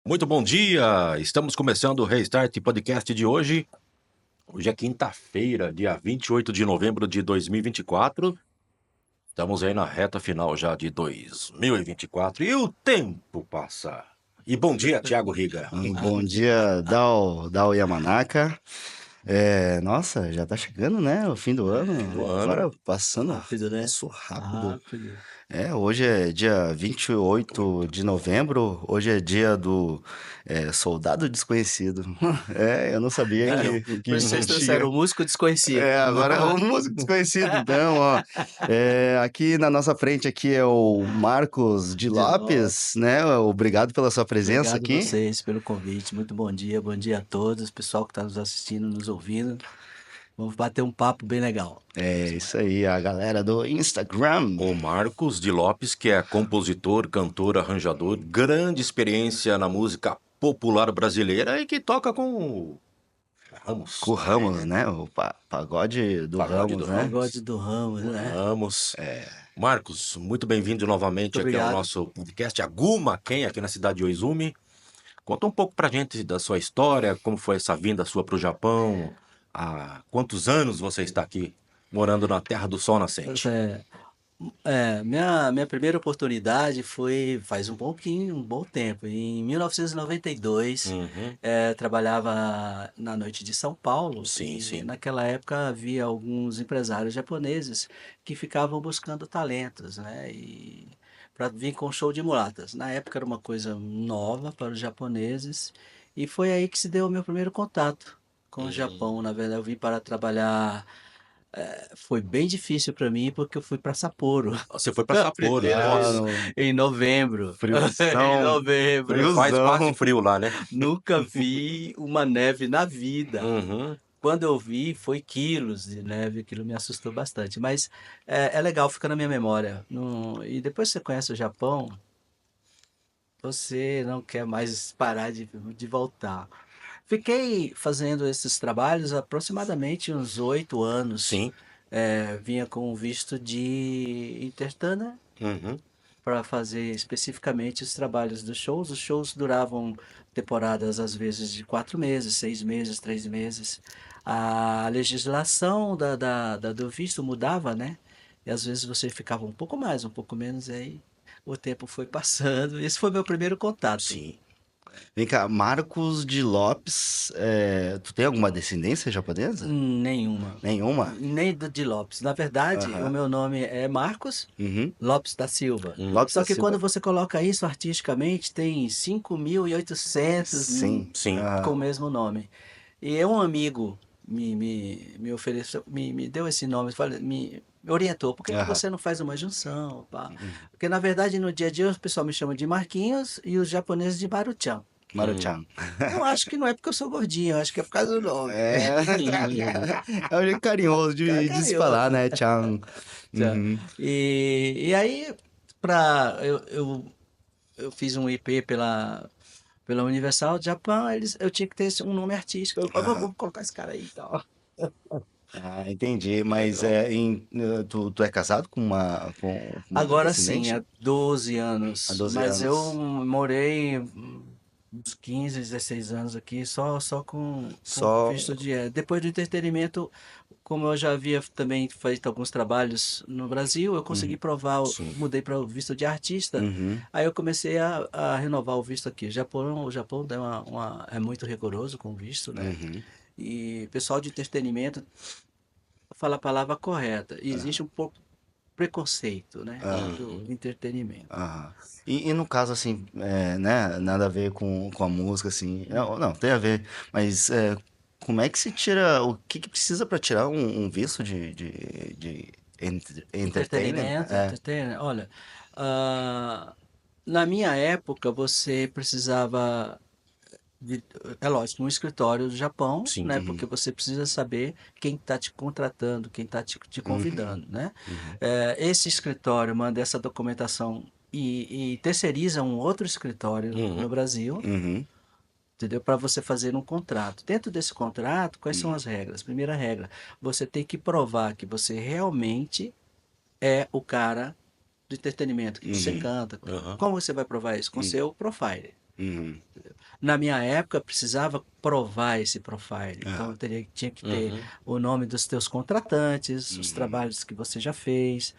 Muito bom dia! Estamos começando o Restart Podcast de hoje. Hoje é quinta-feira, dia 28 de novembro de 2024. Estamos aí na reta final já de 2024 e o tempo passa. E bom dia, Thiago Riga. Bom dia, Dal Yamanaka. Nossa, já tá chegando, né? O fim do ano. Agora passando Rápido, né? Passou rápido. Rápido. Hoje é dia 28 de novembro. Hoje é dia do soldado desconhecido. Eu não sabia que Vocês existia. trouxeram o músico desconhecido. Agora é um músico desconhecido. Então, ó, aqui na nossa frente aqui é o Marcos de Lopes, né? Obrigado pela sua presença Obrigado aqui. vocês pelo convite. Muito bom dia a todos, pessoal que está nos assistindo, nos ouvindo. Vamos bater um papo bem legal. É isso aí, a galera do Instagram. O Marcos de Lopes, que é compositor, cantor, arranjador, grande experiência na música popular brasileira e que toca com o Ramos. Com o Ramos, né? O pagode do Pagode Ramos, do né? Pagode do Ramos, né? Ramos. Marcos, muito bem-vindo novamente Muito aqui ao obrigado. nosso podcast Agumaquém, aqui na cidade de Oizumi. Conta um pouco pra gente da sua história, como foi essa vinda sua pro Japão, há quantos anos você está aqui morando na Terra do Sol Nascente? Minha primeira oportunidade foi faz um bom tempo. Em 1992, Uhum. trabalhava na Noite de São Paulo. Sim, E sim. naquela época havia alguns empresários japoneses que ficavam buscando talentos, né? E para vir com show de mulatas. Na época era uma coisa nova para os japoneses e foi aí que se deu o meu primeiro contato com o Japão. Na verdade, eu vim para trabalhar. Foi bem difícil para mim porque eu fui para Sapporo. Você foi pra Sapporo, Primeira vez. nossa. Em novembro. Friozão. Em novembro. Friozão. Faz frio lá, né? Nunca vi uma neve na vida. Uhum. Quando eu vi, foi quilos de neve, aquilo me assustou bastante. Mas é legal, fica na minha memória. E depois que você conhece o Japão, você não quer mais parar de voltar. Fiquei fazendo esses trabalhos aproximadamente uns 8 anos. Sim. Vinha com visto de intertâner Uhum. para fazer especificamente os trabalhos dos shows. Os shows duravam temporadas, às vezes, de 4 meses, 6 meses, 3 meses. A legislação do visto mudava, né? E às vezes você ficava um pouco mais, um pouco menos, e aí o tempo foi passando. Esse foi meu primeiro contato. Sim. Vem cá, Marcos de Lopes, tu tem alguma descendência japonesa? Nenhuma. Nenhuma? Nem de Lopes. Na verdade, Aham. o meu nome é Marcos Uhum. Lopes da Silva. Lopes Só da que Silva. quando você coloca isso artisticamente, tem 5.800 Sim. Sim. Aham. com o mesmo nome. E um amigo me ofereceu, me deu esse nome, me orientou. Por que Aham. você não faz uma junção? Pá? Porque, na verdade, no dia a dia, o pessoal me chama de Marquinhos e os japoneses de Maruchan. Maruchan. Eu acho que não é porque eu sou gordinho, eu acho que é por causa do nome. É um jeito carinhoso de se Carinhoso. falar, né, Chan? Já. Uhum. E aí, eu fiz um IP pela Universal Japan, eu tinha que ter um nome artístico. Eu falei, vamos colocar esse cara aí e tal. Entendi. Mas tu é casado com uma Agora sim, descendente? há 12 anos. Há 12 Mas anos. eu morei uns 15, 16 anos aqui só com Só- visto de... Depois do entretenimento, como eu já havia também feito alguns trabalhos no Brasil, eu consegui provar, Sim. mudei para o visto de artista. Uhum. Aí eu comecei a renovar o visto aqui. O Japão tem é muito rigoroso com o visto, né? Uhum. E pessoal de entretenimento fala a palavra correta. E existe um pouco preconceito, né? Do entretenimento. Aham. E no caso, assim, né, nada a ver com a música, assim, não, tem a ver, mas como é que se tira, o que precisa para tirar um visto de entertainment? Entretenimento. Olha, na minha época você precisava é lógico, um escritório do Japão, Sim. né? Porque você precisa saber quem está te contratando, quem está te convidando, né? Esse escritório manda essa documentação e terceiriza um outro escritório no Brasil, Uhum. entendeu? Para você fazer um contrato. Dentro desse contrato, quais são as regras? Primeira regra, você tem que provar que você realmente é o cara do entretenimento, que você canta. Uhum. Como você vai provar isso? Com seu profile. Uhum. Na minha época, precisava provar esse profile. Então, Ah. tinha que ter Uhum. o nome dos teus contratantes, os Uhum. trabalhos que você já fez.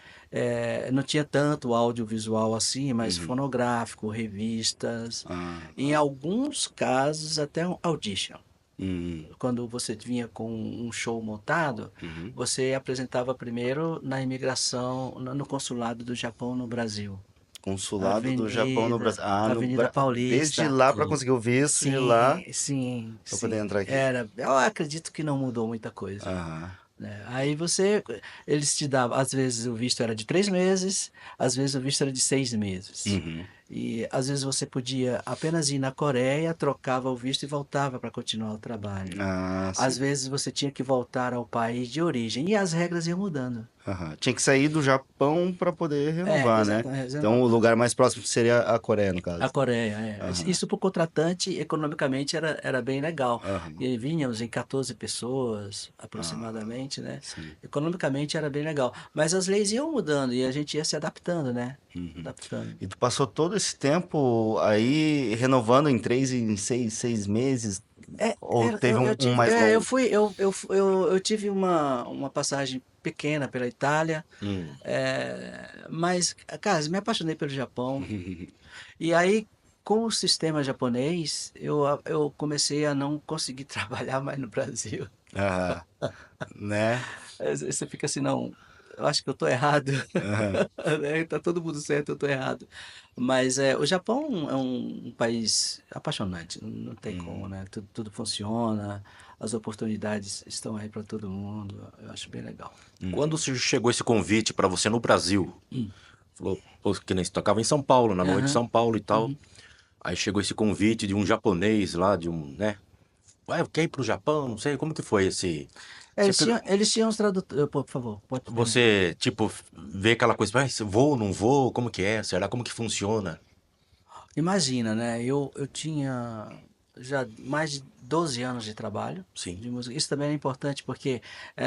Não tinha tanto audiovisual assim, mas Uhum. fonográfico, revistas. Ah. Em alguns casos, até um audition. Uhum. Quando você vinha com um show montado, Uhum. você apresentava primeiro na imigração, no consulado do Japão no Brasil. Consulado do Japão no Brasil. Ah, Avenida desde Paulista. lá para Sim. conseguir o visto de lá Sim, sim, para poder sim. entrar aqui. Eu acredito que não mudou muita coisa, Aham. né? Aí eles te davam, às vezes o visto era de 3 meses, às vezes o visto era de 6 meses. Uhum. E às vezes você podia apenas ir na Coreia, trocava o visto e voltava para continuar o trabalho. Ah, Às sim. vezes você tinha que voltar ao país de origem e as regras iam mudando. Aham. Tinha que sair do Japão para poder renovar, né? Exatamente. Então o lugar mais próximo seria a Coreia, no A caso. Coreia, Aham. Isso para o contratante, economicamente, era bem legal. Aham. E vínhamos em 14 pessoas, Ah, aproximadamente, né? sim. Economicamente era bem legal. Mas as leis iam mudando e a gente ia se adaptando, né? Uhum. Adaptando. E tu passou todo esse tempo aí renovando em 6 meses? Ou teve Eu um tive, mais eu longo? fui, eu tive uma passagem pequena pela Itália, Hum. mas, cara, me apaixonei pelo Japão. E aí, com o sistema japonês, eu comecei a não conseguir trabalhar mais no Brasil. Ah, né? Aí você fica assim, não, eu acho que eu tô errado, Aham. né? Tá todo mundo certo, eu tô errado. Mas o Japão é um país apaixonante, não tem como, Hum. né? Tudo funciona, as oportunidades estão aí para todo mundo, eu acho bem legal. Quando chegou esse convite pra você no Brasil, Hum. falou, pô, que nem você tocava em São Paulo, na noite de Aham. São Paulo e tal. Uhum. Aí chegou esse convite de um japonês lá, de um, né? Ué, quer ir pro Japão? Não sei, como que foi esse... Você, Eles tinham os tradutores, por favor, pode terminar. você, tipo, vê aquela coisa, "Ai, vou, não vou, como que é? Será como que funciona?" Imagina, né? Eu tinha já mais de 12 anos de trabalho Sim. de música. Isso também era importante porque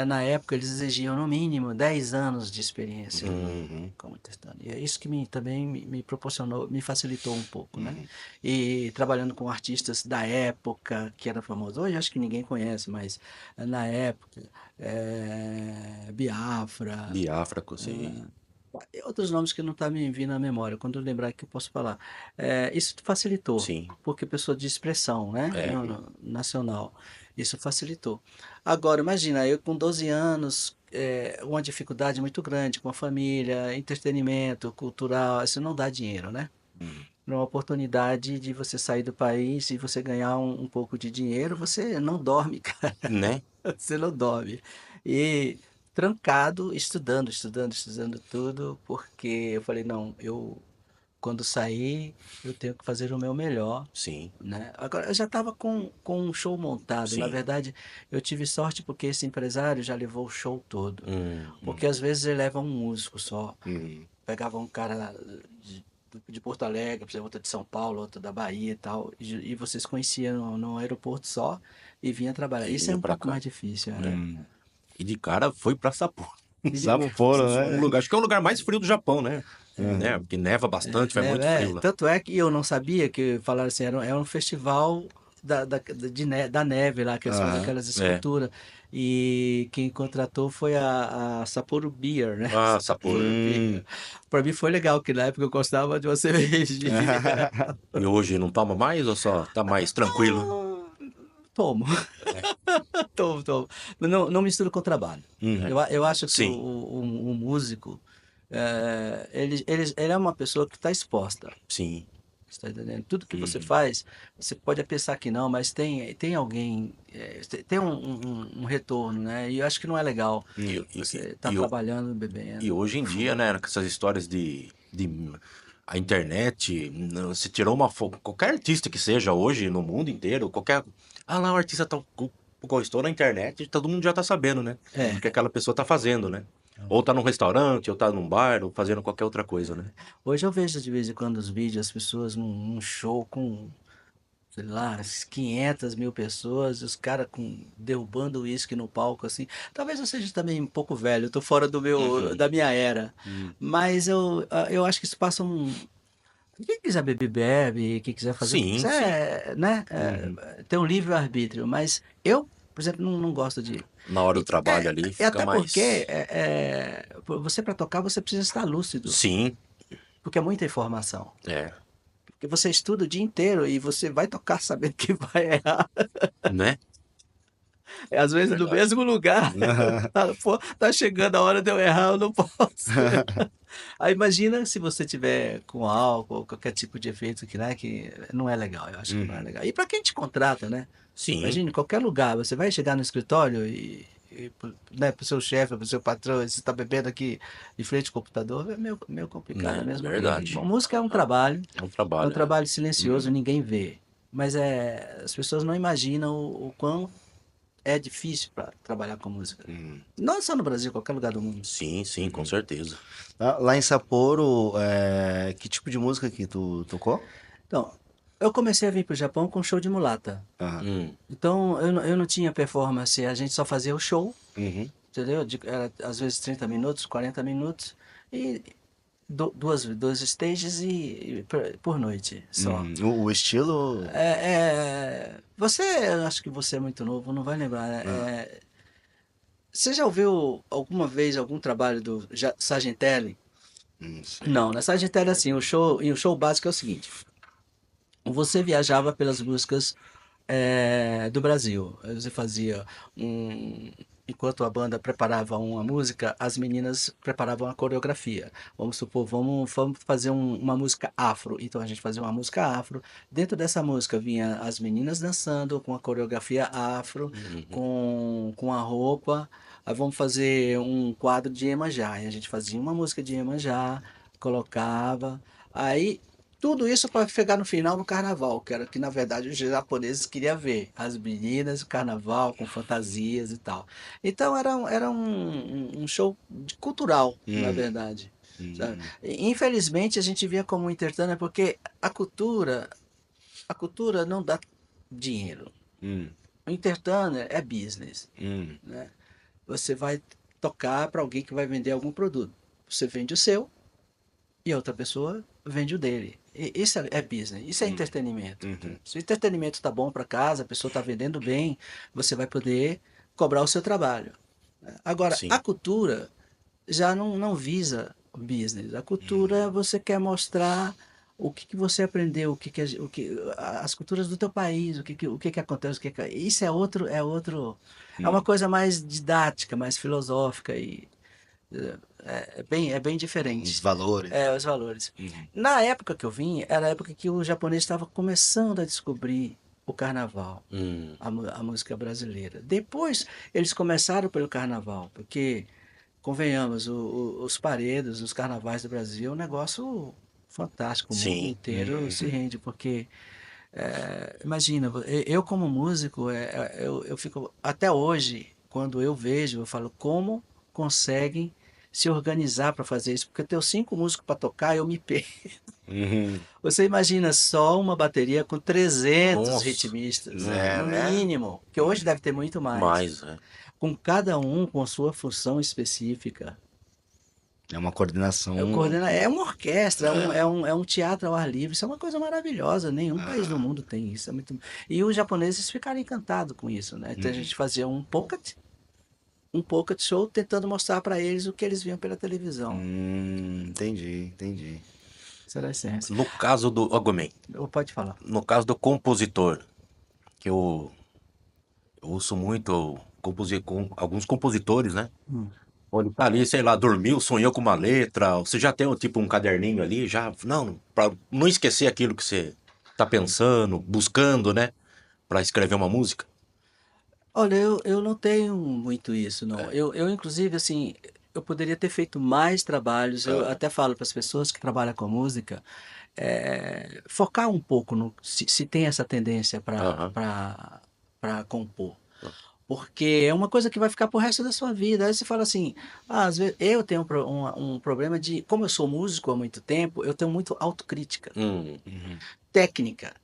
na época eles exigiam no mínimo 10 anos de experiência Uhum. como testando. E é isso que também me proporcionou, me facilitou um pouco, né? Uhum. E trabalhando com artistas da época que era famoso. Hoje acho que ninguém conhece, mas na época, Biafra, Biafra, sei. e outros nomes que não estão me vindo à memória, quando eu lembrar que eu posso falar. Isso facilitou, Sim. porque pessoa de expressão, né? É. Nacional. Isso facilitou. Agora, imagina, eu com 12 anos, uma dificuldade muito grande com a família, entretenimento, cultural, isso não dá dinheiro, né? Uhum. É uma oportunidade de você sair do país e você ganhar um pouco de dinheiro, você não dorme, cara. Né? Você não dorme. E trancado, estudando tudo, porque eu falei, não, quando sair, eu tenho que fazer o meu melhor, Sim. né? Agora, eu já estava com um show montado. Na Sim. verdade, eu tive sorte porque esse empresário já levou o show todo. Hum. Porque às vezes ele leva um músico só. Uhum. Pegava um cara de Porto Alegre, por exemplo, outro de São Paulo, outro da Bahia e tal, e vocês conheciam no aeroporto só e vinha trabalhar. E Isso é vinha um pra pouco cá. mais difícil, Uhum. E de cara foi pra Sapporo. E de- Sapporo, Um né? lugar, acho que é o lugar mais frio do Japão, né? Né? Uhum. Porque neva bastante, faz muito frio lá. Tanto é que eu não sabia que falaram assim, era um festival da neve lá, que eles fazem Aham. aquelas É. esculturas. E quem contratou foi a Sapporo Beer, né? Ah, Sapporo. Sapporo Beer. Para mim foi legal, que na época eu gostava de uma cervejinha. E hoje não toma mais ou só tá mais tranquilo? Ah, tomo, É. tomo. Não misturo com trabalho. É. Eu acho que Sim, o músico, ele é uma pessoa que está exposta. sim. Você tá entendendo? Tudo que você Uhum. faz, você pode pensar que não, mas tem alguém, tem um retorno, né? E eu acho que não é legal E, você e, estar e, trabalhando, e bebendo. hoje em dia, né, com essas histórias de a internet, se tirou uma foto, qualquer artista que seja hoje no mundo inteiro, qualquer. Ah lá, o artista tá, estou na internet, todo mundo já tá sabendo, né? O que É, aquela pessoa tá fazendo, né? Ou tá num restaurante, ou tá num bar, ou fazendo qualquer outra coisa, né? hoje eu vejo de vez em quando os vídeos, as pessoas num show com, sei lá, 500 mil pessoas, os caras derrubando o uísque no palco, assim. Talvez eu seja também um pouco velho, eu tô fora Uhum. da minha era. Uhum. Mas eu acho que isso passa Quem quiser beber, bebe, quem quiser fazer o que Sim, sim. quiser, né? Uhum. Tem um livre-arbítrio, mas eu, por exemplo, não gosto de. Na hora do E, trabalho ali e fica até porque mais. você, para tocar, você precisa estar lúcido, Sim, porque é muita informação. é. Porque você estuda o dia inteiro e você vai tocar sabendo que vai errar. Né? Às vezes no Verdade. mesmo lugar. Fala, pô, tá chegando a hora de eu errar, eu não posso. Aí imagina se você tiver com álcool ou qualquer tipo de efeito que, né, que não é legal, eu acho que não é Uhum. legal. E para quem te contrata, né? Sim, Imagine, em qualquer lugar, você vai chegar no escritório né, pro seu chefe, pro seu patrão, e você está bebendo aqui em frente ao computador, é meio complicado né? mesmo. E, Verdade. bom, música É um é um trabalho, né? trabalho silencioso, Uhum. ninguém vê. Mas as pessoas não imaginam o quão é difícil para trabalhar com música. Uhum. Não só no Brasil, qualquer lugar do mundo. Sim, sim, com Uhum. certeza. Lá em Sapporo, que tipo de música que tu tocou? Então, eu comecei a vir para o Japão com show de mulata. Aham. Então, eu não tinha performance, a gente só fazia o show, Uhum. entendeu? Era, às vezes 30 minutos, 40 minutos, e duas stages por noite só. Uhum. O estilo. Você, eu acho que você é muito novo, não vai lembrar, né? Ah, Você já ouviu alguma vez algum trabalho do Sargentelli? não sei. Não, na Sargentelli, assim, o show básico é o seguinte: você viajava pelas músicas do Brasil. Você fazia um. Enquanto a banda preparava uma música, as meninas preparavam a coreografia. Vamos supor, vamos fazer uma música afro. Então a gente fazia uma música afro. Dentro dessa música vinha as meninas dançando com a coreografia afro, Uhum. com a roupa. Aí vamos fazer um quadro de Iemanjá. E a gente fazia uma música de Iemanjá, colocava. Aí tudo isso para chegar no final no carnaval, que era que na verdade os japoneses queriam ver as meninas, o carnaval com fantasias e tal. Então era um show cultural, na Uhum. verdade. Sabe? Uhum. Infelizmente a gente via como intertânia porque a cultura não dá dinheiro. Uhum. O intertânia é business, Uhum. né? Você vai tocar para alguém que vai vender algum produto. Você vende o seu, e a outra pessoa vende o dele. Isso é business, isso é Uhum. entretenimento. Uhum. Se o entretenimento está bom para casa, a pessoa está vendendo bem, você vai poder cobrar o seu trabalho. Agora, a Sim. cultura já não visa o business. A cultura você quer mostrar o que você aprendeu, as culturas do teu país, o que acontece, isso é uma Uhum. coisa mais didática, mais filosófica e é bem Os diferente. valores. Os valores. Uhum. Na época que eu vim, era a época que o japonês estava começando a descobrir o carnaval, Hum. a música brasileira. Depois eles começaram pelo carnaval, porque, convenhamos, os paredos, os carnavais do Brasil é um negócio fantástico. O mundo Sim. inteiro se Uhum. rende, porque, imagina, eu como músico, eu fico, até hoje, quando eu vejo, eu falo, como conseguem se organizar para fazer isso? Porque eu tenho 5 músicos para tocar, eu me perco. Uhum. Você imagina só uma bateria com 300 Nossa. ritmistas, É, no né? mínimo, que hoje deve ter muito mais, Mais, é. com cada um com a sua função específica. É uma coordenação. É uma orquestra, é um, É. é um, é um teatro ao ar livre, isso é uma coisa maravilhosa, nenhum país do Ah. mundo tem isso. E os japoneses ficaram encantados com isso, né? Então a Uhum. gente fazia um pocket show tentando mostrar para eles o que eles viam pela televisão. Entendi, entendi. Isso era a essência. No caso do. Ó, Gomen, Pode falar. no caso do compositor, que eu ouço muito alguns compositores, né? Hum. Onde tá ali, sei lá, dormiu, sonhou com uma letra. Você já tem tipo um caderninho ali, já. Não, pra não esquecer aquilo que você tá pensando, buscando, né? Pra escrever uma música. Olha, eu não tenho muito isso, não. Eu, inclusive, assim, eu poderia ter feito mais trabalhos. Eu Aham. até falo para as pessoas que trabalham com música, focar um pouco se tem essa tendência para Aham. para compor. Porque é uma coisa que vai ficar pro resto da sua vida. Aí você fala assim, às vezes eu tenho um problema de, como eu sou músico há muito tempo, eu tenho muito autocrítica, Hum. Uhum. técnica.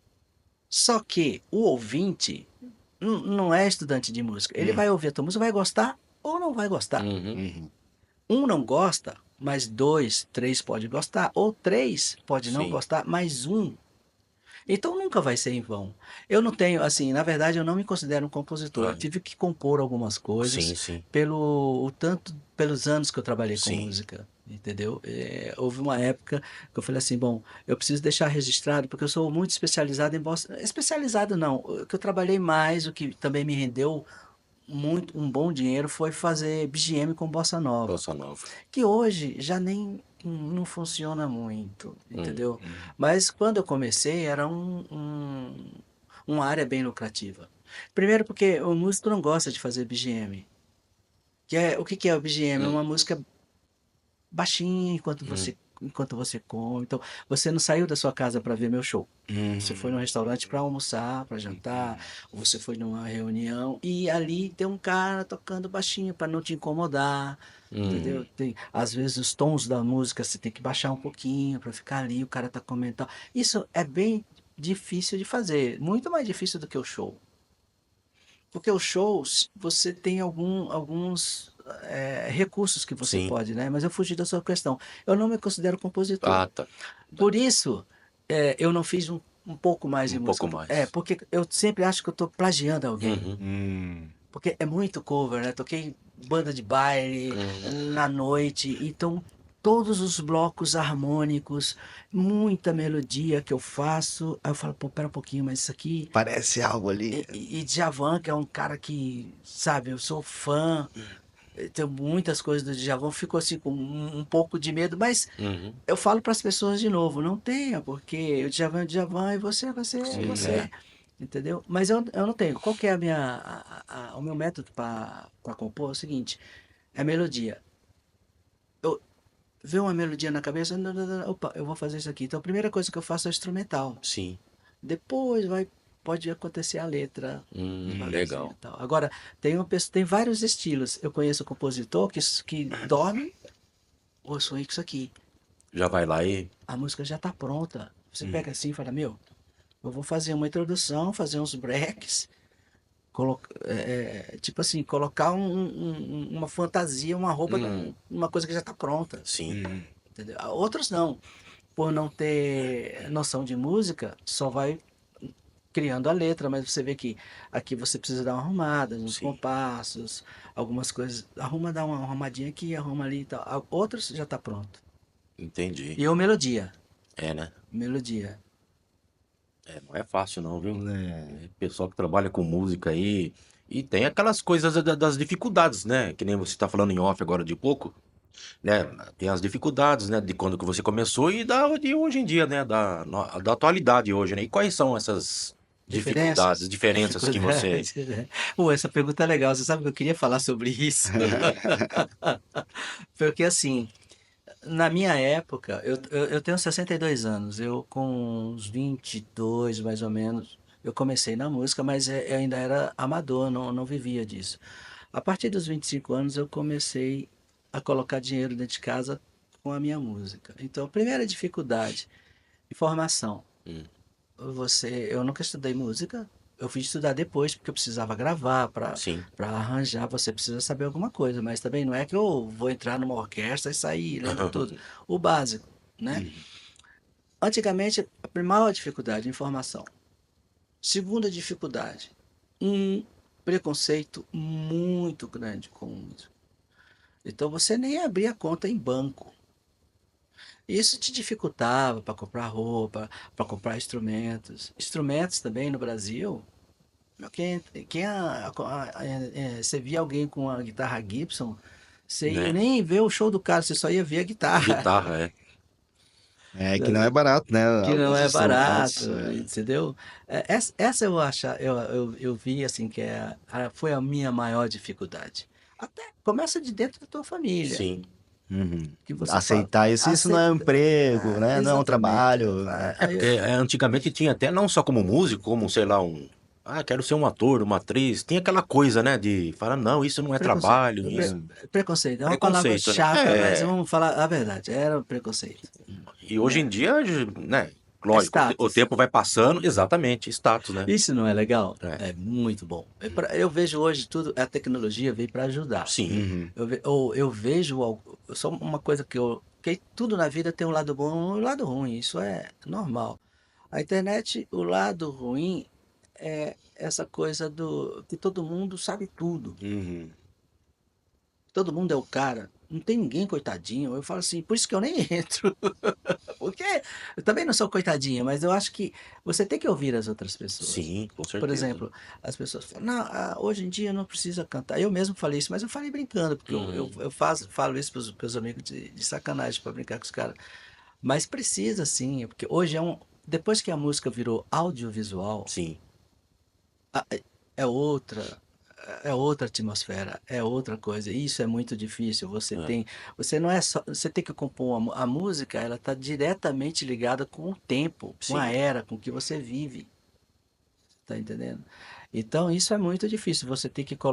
Só que o ouvinte não é estudante de música. Ele Uhum. vai ouvir a tua música, vai gostar ou não vai gostar. Uhum. Uhum. Um não gosta, mas 2, 3 pode gostar, ou 3 pode não Sim. gostar, mas um. Então nunca vai ser em vão. Eu não tenho, assim, na verdade eu não me considero um compositor. Eu Ah, tive que compor algumas coisas sim, sim, pelos anos que eu trabalhei com sim. música, entendeu? Houve uma época que eu falei assim, bom, eu preciso deixar registrado porque eu sou muito especializado em bossa. Especializado não, o que eu trabalhei mais, o que também me rendeu muito um bom dinheiro foi fazer BGM com bossa nova, Bossa Nova. que hoje já nem não funciona muito, Hum, entendeu? Mas quando eu comecei era uma área bem lucrativa. Primeiro porque o músico não gosta de fazer BGM. O que que é o BGM? É hum, uma música baixinha hum, enquanto você come. Então, você não saiu da sua casa para ver meu show. Você foi num restaurante para almoçar, para jantar, ou você foi numa reunião e ali tem um cara tocando baixinho para não te incomodar, entendeu? hum. Às vezes os tons da música você tem que baixar um pouquinho para ficar ali, o cara tá comentando. Isso é bem difícil de fazer, muito mais difícil do que o show. Porque os shows, você tem alguns recursos que você Sim. pode, né? Mas eu fugi da sua questão. Eu não me considero compositor. Ah, tá. Por isso, eu não fiz um pouco mais de Um pouco música. mais. Porque eu sempre acho que eu estou plagiando alguém. Uhum, Porque é muito cover, né? Toquei banda de baile uhum, na noite, então todos os blocos harmônicos, muita melodia que eu faço. Aí eu falo, pô, pera um pouquinho, mas isso aqui. Parece algo ali. E Djavan, que é um cara que, sabe, eu sou fã, tenho muitas coisas do Djavan, fico assim com um pouco de medo, mas uhum. eu falo para as pessoas de novo, não tenha, porque o Djavan é o Djavan e você é Sim, você, entendeu? Mas eu não tenho. Qual que é o meu método para compor? É o seguinte, é melodia. Eu vejo uma melodia na cabeça, opa, eu vou fazer isso aqui. Então a primeira coisa que eu faço é o instrumental. Sim. Depois pode acontecer a letra devagarzinho Legal. e tal. Agora, tem vários estilos. Eu conheço compositor que dorme, ou sonhei com isso aqui. Já vai lá e. A música já está pronta. Você pega assim e fala, meu, eu vou fazer uma introdução, fazer uns breaks, tipo assim, colocar uma fantasia, uma roupa, Hum, uma coisa que já está pronta. sim. Entendeu? Outros não. Por não ter noção de música, só vai criando a letra, mas você vê que aqui você precisa dar uma arrumada, uns Sim. compassos, algumas coisas. Dá uma arrumadinha aqui, arruma ali e tal. Outros já está pronto. Entendi. E o melodia. É, né? Melodia. É, não é fácil não, viu? É. É, pessoal que trabalha com música aí. E tem aquelas coisas das dificuldades, né? Que nem você tá falando em off agora de pouco, né? Tem as dificuldades, né? De quando que você começou e de hoje em dia, né? Da atualidade hoje, né? E quais são essas dificuldades, Diferenças? diferenças que você... Dificuldades, né? Pô, essa pergunta é legal. Você sabe que eu queria falar sobre isso? Porque assim, na minha época, eu tenho 62 anos, eu com uns 22 mais ou menos, eu comecei na música, mas eu ainda era amador, não vivia disso. A partir dos 25 anos eu comecei a colocar dinheiro dentro de casa com a minha música. Então, a primeira dificuldade, formação. Hum, Eu nunca estudei música, eu fui estudar depois porque eu precisava gravar sim. para arranjar, você precisa saber alguma coisa, mas também não é que eu vou entrar numa orquestra e sair lendo tudo. O básico, né? Antigamente, a maior dificuldade, informação. Segunda dificuldade, um preconceito muito grande com música. Então você nem abria conta em banco. Isso te dificultava para comprar roupa, para comprar instrumentos. Instrumentos também no Brasil. Você via alguém com a guitarra Gibson, você ia Né? nem ver o show do cara, você só ia ver a guitarra, Guitarra, é. É que não é barato, né? que não Alguns é barato, instrumentos. entendeu? Essa eu acho, eu vi assim que foi a minha maior dificuldade. Até começa de dentro da tua família, Sim. Uhum. que você fala, Aceitar isso não é um emprego, né? Não é um exatamente. trabalho, né? É porque antigamente tinha até não só como músico, como, sei lá, quero ser um ator, uma atriz. Tinha aquela coisa, né, de falar, não, isso não é Preconceito. trabalho, isso... Preconceito. É uma palavra Preconceito, né? chata, mas É, vamos falar a verdade. Era um preconceito. e hoje Né? em dia, né, Lógico, o status. tempo vai passando, exatamente, status, né? Isso não é legal? É. É muito bom. Eu vejo hoje tudo, a tecnologia veio para ajudar. Sim, Uhum. Eu vejo só uma coisa que tudo na vida tem um lado bom e um lado ruim, isso é normal. A internet, o lado ruim é essa coisa do que todo mundo sabe tudo. Uhum. Todo mundo é o cara. Não tem ninguém coitadinho. Eu falo assim, por isso que eu nem entro. Porque eu também não sou coitadinho, mas eu acho que você tem que ouvir as outras pessoas. sim, com Por certeza. exemplo, as pessoas falam, não, hoje em dia não precisa cantar. Eu mesmo falei isso, mas eu falei brincando, porque eu falo isso para os meus amigos de sacanagem, para brincar com os caras. Mas precisa sim, porque hoje depois que a música virou audiovisual, Sim, a- é é outra, é outra atmosfera, é outra coisa. Isso é muito difícil. é, Você não é só, você tem que compor a música, ela está diretamente ligada com o tempo, com a sim, era, com que você vive. Tá entendendo? Então isso é muito difícil.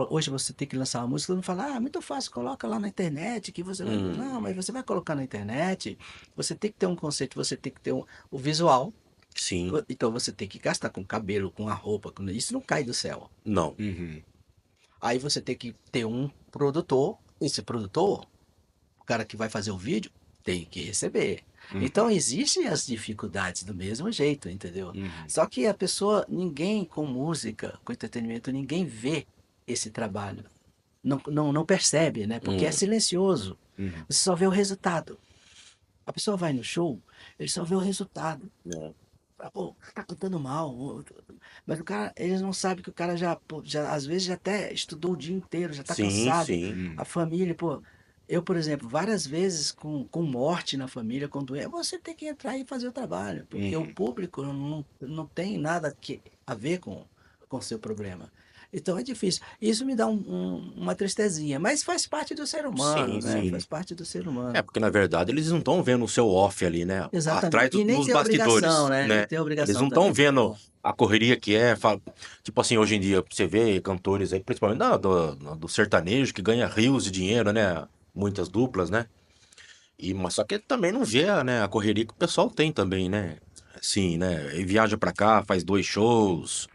Hoje você tem que lançar uma música, todo mundo fala, ah, muito fácil, coloca lá na internet que você vai. Não, hum, mas você vai colocar na internet, você tem que ter um conceito, você tem que ter o visual. sim, Então você tem que gastar com cabelo, com a roupa, isso não cai do céu. não, Uhum. Aí você tem que ter um produtor, esse produtor, o cara que vai fazer o vídeo, tem que receber. Uhum. Então existem as dificuldades do mesmo jeito, entendeu? Uhum. Só que a pessoa, ninguém com música, com entretenimento, ninguém vê esse trabalho. Não percebe, né? Porque é hum, silencioso. Uhum. Você só vê o resultado. A pessoa vai no show, ele só vê o resultado. é, Fala, pô, tá cantando mal. Mas o cara, eles não sabem que o cara já, pô, já às vezes já até estudou o dia inteiro, já tá sim, cansado. sim, Uhum. A família, pô, eu, por exemplo, várias vezes com morte na família, com doença, você tem que entrar e fazer o trabalho, porque o Uhum. público não tem nada a ver com o seu problema. Então é difícil. Isso me dá uma tristezinha, mas faz parte do ser humano, sim, né? sim. Faz parte do ser É, humano. porque na verdade eles não estão vendo o seu off ali, né? Exatamente. Atrás E nem dos tem obrigação, bastidores, né? Nem né? tem Eles obrigação não estão também. vendo a correria que é. Tipo assim, hoje em dia, você vê cantores aí, principalmente do sertanejo, que ganha rios de dinheiro, né? Muitas duplas, né? Mas só que também não vê, né, a correria que o pessoal tem também, né? Assim, né? E viaja pra cá, faz 2 shows,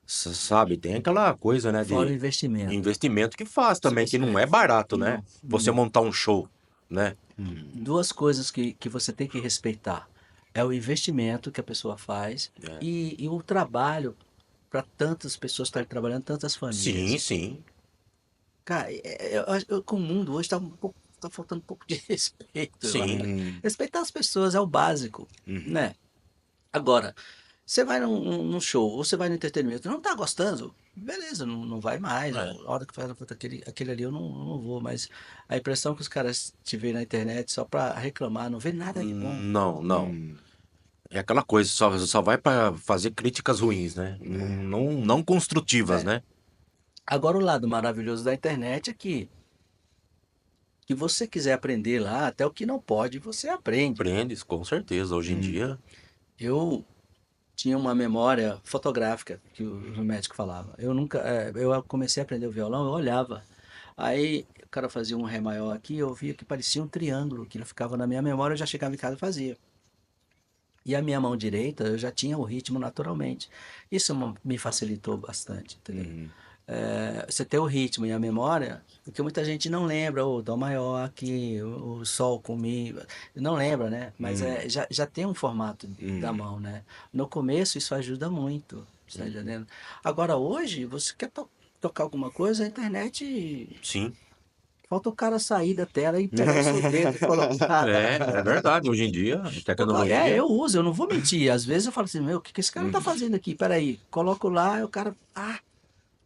sabe? Tem aquela coisa, né, Fora o de investimento. investimento que faz Se também, que você. não é barato, né? Não, Você não. montar um show, né? Uhum. Duas coisas que você tem que respeitar: é o investimento que a pessoa faz É. e o trabalho para tantas pessoas estarem trabalhando, tantas Sim, famílias. sim, Cara, com o mundo hoje está tá faltando um pouco de respeito, eu acho. sim. Uhum. Respeitar as pessoas é o básico, Uhum. né? Agora, você vai num show, ou você vai no entretenimento, não tá gostando? Beleza, não vai mais. A É. hora que fala, "Puta, aquele ali eu não vou", mas a impressão que os caras te veem na internet só pra reclamar, não vê nada de bom. Não, não. Uhum. É aquela coisa, só vai pra fazer críticas ruins, né? Não construtivas, É. né? Agora, o lado maravilhoso da internet é que você quiser aprender lá, até o que não pode, você aprende. Prendes, com certeza. Hoje em Uhum. dia, Eu tinha uma memória fotográfica que o médico falava. Eu comecei a aprender o violão, eu olhava. Aí o cara fazia um ré maior aqui, eu via que parecia um triângulo, que ele ficava na minha memória, eu já chegava em casa e fazia. E a minha mão direita, eu já tinha o ritmo naturalmente. Isso me facilitou bastante, entendeu? Uhum. Você ter o ritmo e a memória, porque muita gente não lembra, o dó maior aqui, o sol com mi, não lembra, né? Mas Uhum. já tem um formato da Uhum. mão, né? No começo isso ajuda muito, você tá entendendo? Agora hoje, você quer tocar alguma coisa, a internet, sim. falta o cara sair da tela e pegar o seu dedo e colocar É verdade. Hoje em dia, a Eu tecnologia. uso, eu não vou mentir. Às vezes eu falo assim, meu, o que que esse cara tá Uhum. fazendo aqui? Peraí, coloco lá e o cara,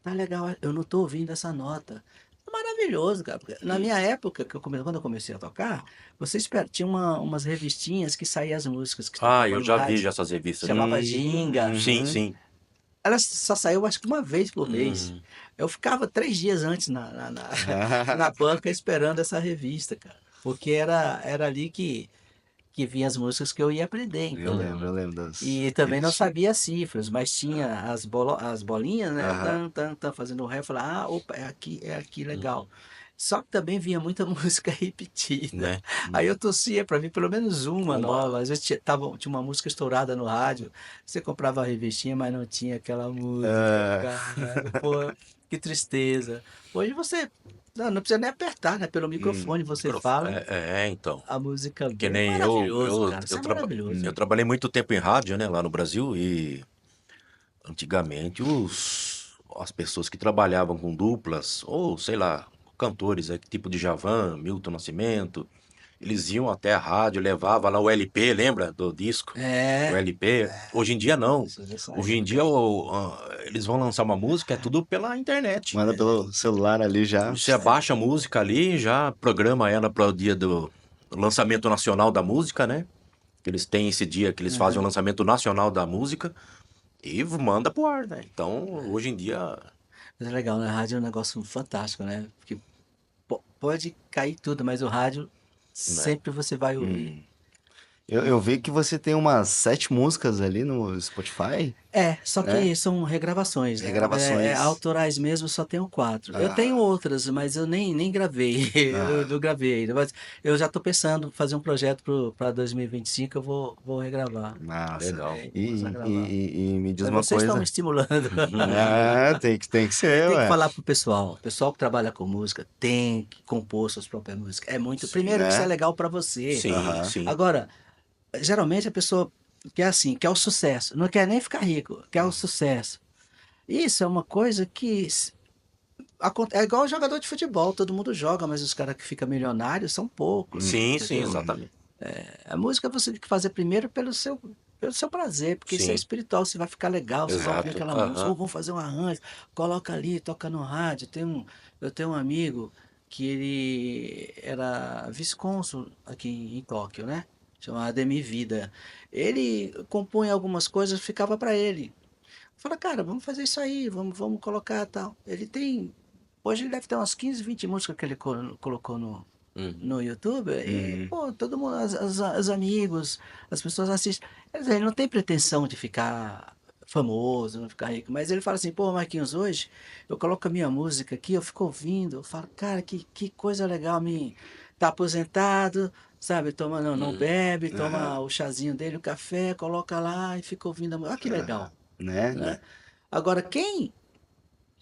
tá legal, eu não tô ouvindo essa nota. É maravilhoso, cara. Porque na minha época, quando eu comecei a tocar, tinha umas revistinhas que saíam as músicas que Ah, eu tocavam no já vi rádio. já essas revistas. Chamava Ginga. Sim, Uhum. sim. Elas só saiu acho que uma vez por mês. Hum, Eu ficava 3 dias antes na banca esperando essa revista, cara. Porque era ali que vinha as músicas que eu ia aprender, entendeu? Eu lembro das E também não revistinhas. sabia as cifras, mas tinha as bolinhas, né? Aham. Tan, tan, tan, fazendo o ré. Eu falava, opa, é aqui, legal. Só que também vinha muita música repetida. né? Aí eu torcia para vir pelo menos uma Uma, nova. Às vezes tinha uma música estourada no rádio. Você comprava a revistinha, mas não tinha aquela música. É, Cara, pô, que tristeza. Hoje você não precisa nem apertar, né? Pelo microfone você fala, então. a música Que vem. É nem maravilhoso, cara. Isso é maravilhoso. eu trabalhei muito tempo em rádio, né, lá no Brasil, e antigamente as pessoas que trabalhavam com duplas, ou sei lá, cantores, tipo de Djavan, Milton Nascimento, eles iam até a rádio, levava lá o LP, lembra do disco? O É, LP. Hoje em dia não. isso dessa Hoje em época dia aí. eles vão lançar uma música, é tudo pela internet. manda pelo celular ali já. Você baixa a música ali, já programa ela para o dia do lançamento nacional da música, né? Eles têm esse dia que eles fazem o Aham. lançamento nacional da música e manda pro ar, né? Então, hoje em dia, Mas é legal, né? A rádio é um negócio fantástico, né? Porque pode cair tudo, mas o rádio né? sempre você vai ouvir. Eu vi que você tem umas 7 músicas ali no Spotify, É, só né? que são regravações, né? Regravações. Autorais mesmo só tenho 4. Eu tenho Ah, outras, mas eu nem gravei. Eu ah, não gravei ainda. Mas eu já estou pensando em fazer um projeto para 2025, vou regravar. massa. Legal. Vou E, começar a gravar. e me diz Mas uma vocês estão me coisa. estimulando. É, tem que E ser, tem que ué. falar pro pessoal. O pessoal que trabalha com música tem que compor suas próprias músicas. É muito. Primeiro que isso é Né? legal para você. Sim, Aham. sim. Agora, geralmente a pessoa quer assim, quer o sucesso. Não quer nem ficar rico, quer o sucesso. Isso é uma coisa que é igual jogador de futebol. Todo mundo joga, mas os caras que ficam milionários são poucos, Sim, sim, entendeu? exatamente. A música você tem que fazer primeiro pelo seu prazer, porque isso é Sim, espiritual, você vai ficar legal, você vai ouvir exato. aquela música, ou Aham. vamos fazer um arranjo, coloca ali, toca no rádio. Eu tenho um amigo que ele era vice-cônsul aqui em Tóquio, né? Chamado Ademir Vida. Ele compunha algumas coisas, ficava para ele. Fala, cara, vamos fazer isso aí, vamos colocar tal. Hoje ele deve ter umas 15, 20 músicas que ele colocou Uhum. no YouTube, e, Uhum. pô, todo mundo, os amigos, as pessoas assistem. Quer dizer, ele não tem pretensão de ficar famoso, não ficar rico, mas ele fala assim, pô, Marquinhos, hoje eu coloco a minha música aqui, eu fico ouvindo, eu falo, cara, que coisa legal, tá aposentado, sabe, toma, não Uhum. bebe, Aham. toma o chazinho dele, o café, coloca lá e fica ouvindo a música. Olha que Aham. legal, Né? né? Agora, quem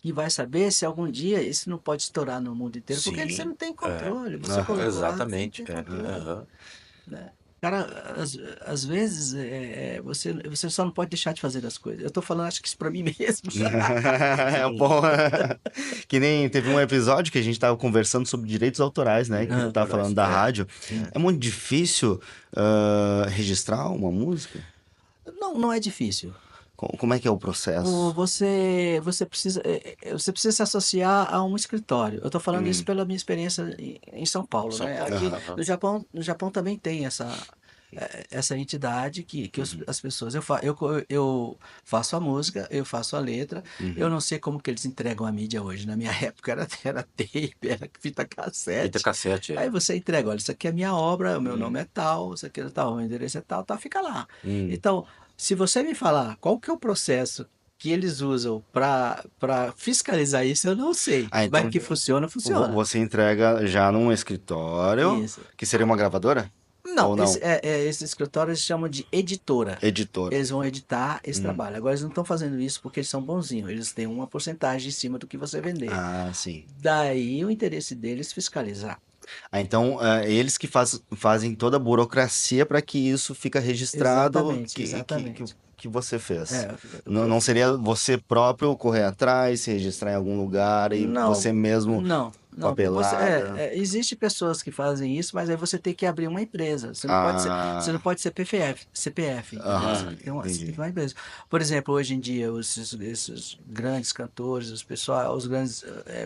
que vai saber se algum dia isso não pode estourar no mundo inteiro? Porque você Sim. não tem É, controle. Você Aham. colocou lá, você não exatamente. tem É. controle, Aham. né? Cara, às vezes você só não pode deixar de fazer as coisas. Eu tô falando, acho que isso pra mim mesmo. É bom. Que nem teve um episódio que a gente tava conversando sobre direitos autorais, né? Que Ah, tava falando Autorais. da É. rádio. É muito difícil registrar uma música? Não, não é difícil. Como é que é o processo? Você precisa se associar a um escritório. Eu estou falando isso Hum. pela minha experiência em São Paulo, São né? Paulo. Aqui Aham. Aham. no Japão também tem essa entidade que Uhum. as pessoas. Eu faço a música, eu faço a letra. Eu Uhum. não sei como que eles entregam a mídia hoje. Na minha época era tape, era fita Fita cassete. cassete, Aí é. você entrega, olha, isso aqui é minha obra, o meu Uhum. nome é tal, isso aqui é tal, o meu endereço é tal, fica lá. Uhum. Então, se você me falar qual que é o processo que eles usam para fiscalizar isso, eu não sei. Ah, Mas então que funciona, funciona. você entrega já num escritório, Isso. que seria uma gravadora? Não, Ou não? esse escritório eles chamam de editora. Editora. Eles vão editar esse Hum. trabalho. Agora, eles não estão fazendo isso porque eles são bonzinhos. Eles têm uma porcentagem em cima do que você vender. Ah, sim. Daí o interesse deles fiscalizar. Ah, então, eles que fazem toda a burocracia para que isso fica registrado Exatamente, exatamente. que você fez. É, Não, não seria você próprio correr atrás, se registrar em algum lugar e não, você mesmo não. papelada. Existe pessoas que fazem isso, mas aí você tem que abrir uma empresa. Você não Ah, pode ser CPF, entendeu? Você aham, você tem que entendi. ter uma empresa. Por exemplo, hoje em dia, esses grandes cantores, os grandes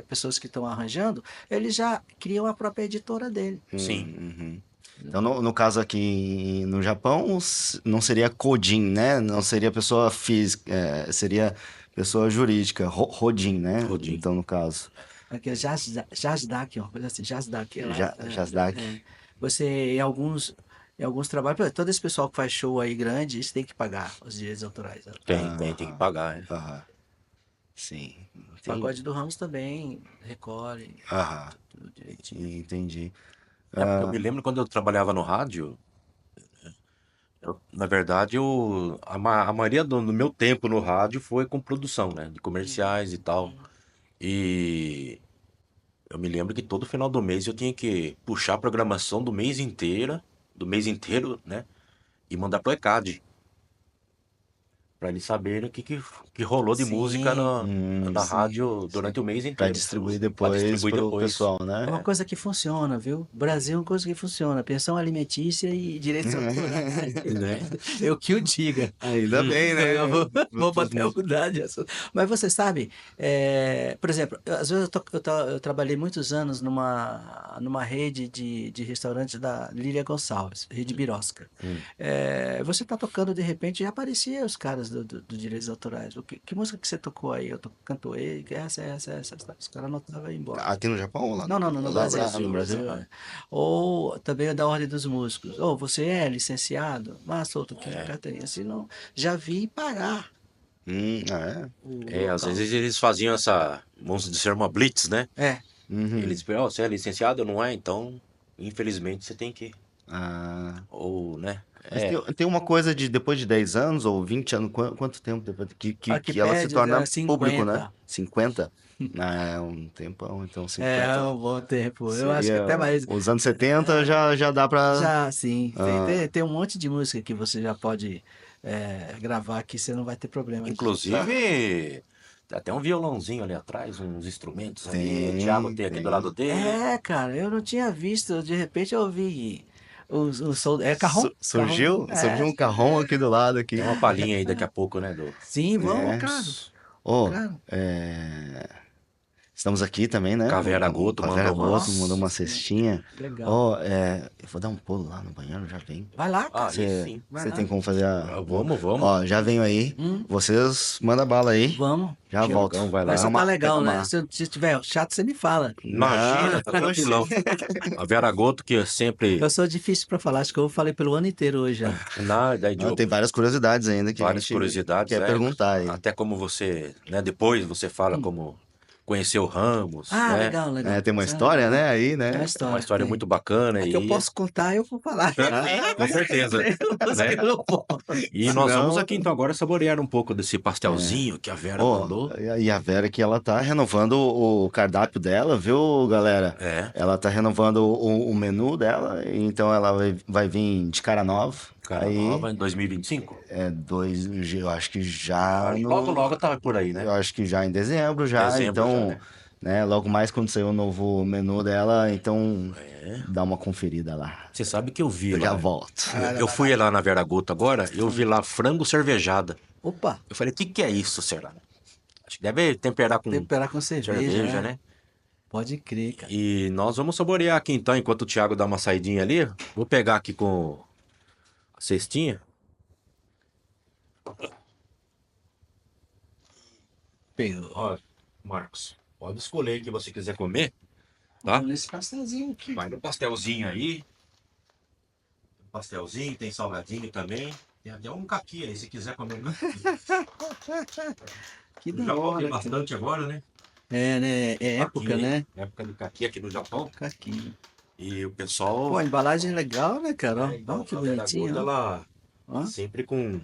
pessoas que estão arranjando, eles já criam a própria editora dele. Sim. Uhum. Então, no caso aqui no Japão, não seria Kodin, né? Não seria pessoa física, seria pessoa jurídica, Rodin, né? Rodin. Então, no caso, Aqui é Jazdak, uma coisa assim, Jazdak. Jasdak. Você, em alguns trabalhos, por exemplo, todo esse pessoal que faz show aí grande, eles têm que pagar os direitos autorais. Né? Tem que pagar, é. Aham. Sim, O entendi. pagode do Ramos também recolhe Aham, tudo direitinho. entendi. É, porque eu me lembro quando eu trabalhava no rádio, na verdade, a maioria do meu tempo no rádio foi com produção, né? De Uhum, comerciais e tal. uhum. E eu me lembro que todo final do mês eu tinha que puxar a programação do mês inteiro, né? E mandar pro ECAD, pra eles saberem que rolou de música Sim, na sim, rádio sim. durante o mês Para inteiro. distribuir Pra depois distribuir pro depois. pessoal, É uma né? coisa que funciona, viu? Brasil é uma coisa que funciona. Pensão alimentícia e direitos autorais. Né? Eu que o diga. Ainda bem, né? Eu vou, vou Pros até mudar de assunto. Mas você sabe, por exemplo, às vezes eu trabalhei muitos anos numa rede de restaurantes da Lília Gonçalves, Rede Birosca. Hum. Você está tocando, de repente, já aparecia os caras do direitos autorais. Que música que você tocou aí? Eu cantoei, que essa. Os caras anotavam e iam embora. Aqui no Japão ou lá Não, não, não, no Brasil. no Brasil? Ou também da Ordem dos Músicos. Ou você é licenciado? Mas solto aqui na É. carteirinha. Se não, já vi parar É. o É, às local. vezes eles faziam essa, vamos dizer, uma blitz, né? É, Uhum. Eles, ó, você é licenciado, não é? Então, infelizmente, você tem que, Ah, ou, né? mas É, tem uma coisa de depois de 10 anos ou 20 anos, quanto tempo depois aqui que ela se pede torna público, né? 50. 50? Ah, é um tempão, então É 50 um bom tempo. Eu acho que seria. até mais. Os anos 70 já dá pra. Já, sim. Ah, Tem um monte de música que você já pode gravar que você não vai ter problema de. inclusive, tem até um violãozinho ali atrás, uns instrumentos ali. O Thiago tem, tem aqui do lado tem. dele. Cara, eu não tinha visto. De repente eu ouvi o som. É carrom? Carrom. Surgiu um carrão aqui do lado aqui. Tem uma palhinha aí daqui a pouco, né, do... Sim, vamos, É. claro. Oh, Claro. estamos aqui também, né? Caveira Goto Com a Vera mandou Goto, mandou umas... uma Nossa, cestinha. legal. Ó, eu vou dar um pulo lá no banheiro, já vem. Vai lá, cara. Aí sim. Vai Você lá. tem como fazer Ah, vamos. Ó, já venho aí. Vocês mandam bala aí. Vamos. Já volto. Tiagão, vai lá. Mas você tá legal, né? Arrumar. Se tiver chato, você me fala. Imagina, tá Não, oxe. tranquilão. A Vera Goto, que sempre... Eu sou difícil pra falar, acho que eu falei pelo ano inteiro hoje já. Daí, Não, Diogo, tem várias curiosidades ainda que a várias gente curiosidades, quer perguntar aí. até como você, né, depois você fala como conheceu o Ramos, Ah, né? legal, legal. Tem uma Isso é história, legal. né? Aí, É uma né? É uma história. história Tem. muito bacana É que eu e posso contar, eu vou falar. com certeza, Música né? eu não posso. E nós vamos aqui então agora saborear um pouco desse pastelzinho que a Vera Ó, mandou. e a Vera que ela tá renovando o cardápio dela, viu, galera? É, Ela tá renovando o menu dela, então ela vai vir de cara nova. cara Aí, nova em 2025. eu acho que já Logo, no, logo tá por aí, eu né? acho que já em dezembro já, Dezembro já, então, né? né, logo mais quando sair o novo menu dela, então É. dá uma conferida lá. Você sabe que eu vi Eu já lá. volto. Eu fui lá na Vera Goto agora, eu vi lá frango cervejada. Opa, Eu falei, o que é isso, será? Acho que deve temperar com temperar com cerveja, cerveja, né? né? Pode crer, cara. E nós vamos saborear aqui então, enquanto o Thiago dá uma saidinha ali. Vou pegar aqui com a cestinha. Pegou. Ó, Marcos, pode escolher o que você quiser comer, tá? Vamos nesse pastelzinho aqui. Vai no pastelzinho aí. Pastelzinho, tem salgadinho também. Tem até um caqui aí, se quiser comer. Que No da Japão hora, tem cara. bastante agora, né? É, né? É época, Caqui, né? época de caqui aqui no Japão. Caqui. E o pessoal... Pô, a embalagem é legal, né, cara? Ó, igual olha que a Vera bonitinho. Goto, Ó. ela Ó. sempre com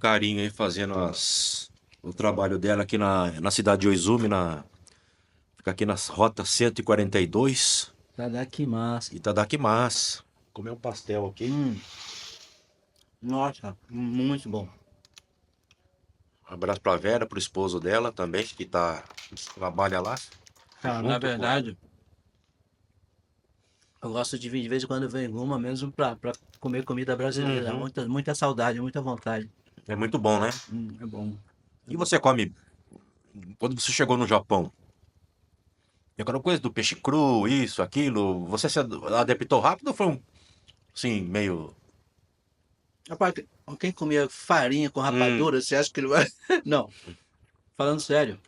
carinho aí, fazendo o trabalho dela aqui na cidade de Oizumi, fica aqui nas rotas 142, Tadakimasu. Itadakimasu. Comer um pastel aqui. Nossa, muito bom. Um abraço pra Vera, pro esposo dela também, que trabalha lá. Cara, junto na com verdade, eu gosto de vir de vez em quando eu venho em Guma mesmo pra comer comida brasileira. Uhum. Muita saudade, muita vontade. É muito bom, né? É bom. E você come, quando você chegou no Japão, e aquela coisa do peixe cru, isso, aquilo, você se adaptou rápido ou foi assim, meio... Rapaz, quem comia farinha com rapadura, você acha que ele vai. Não, falando sério.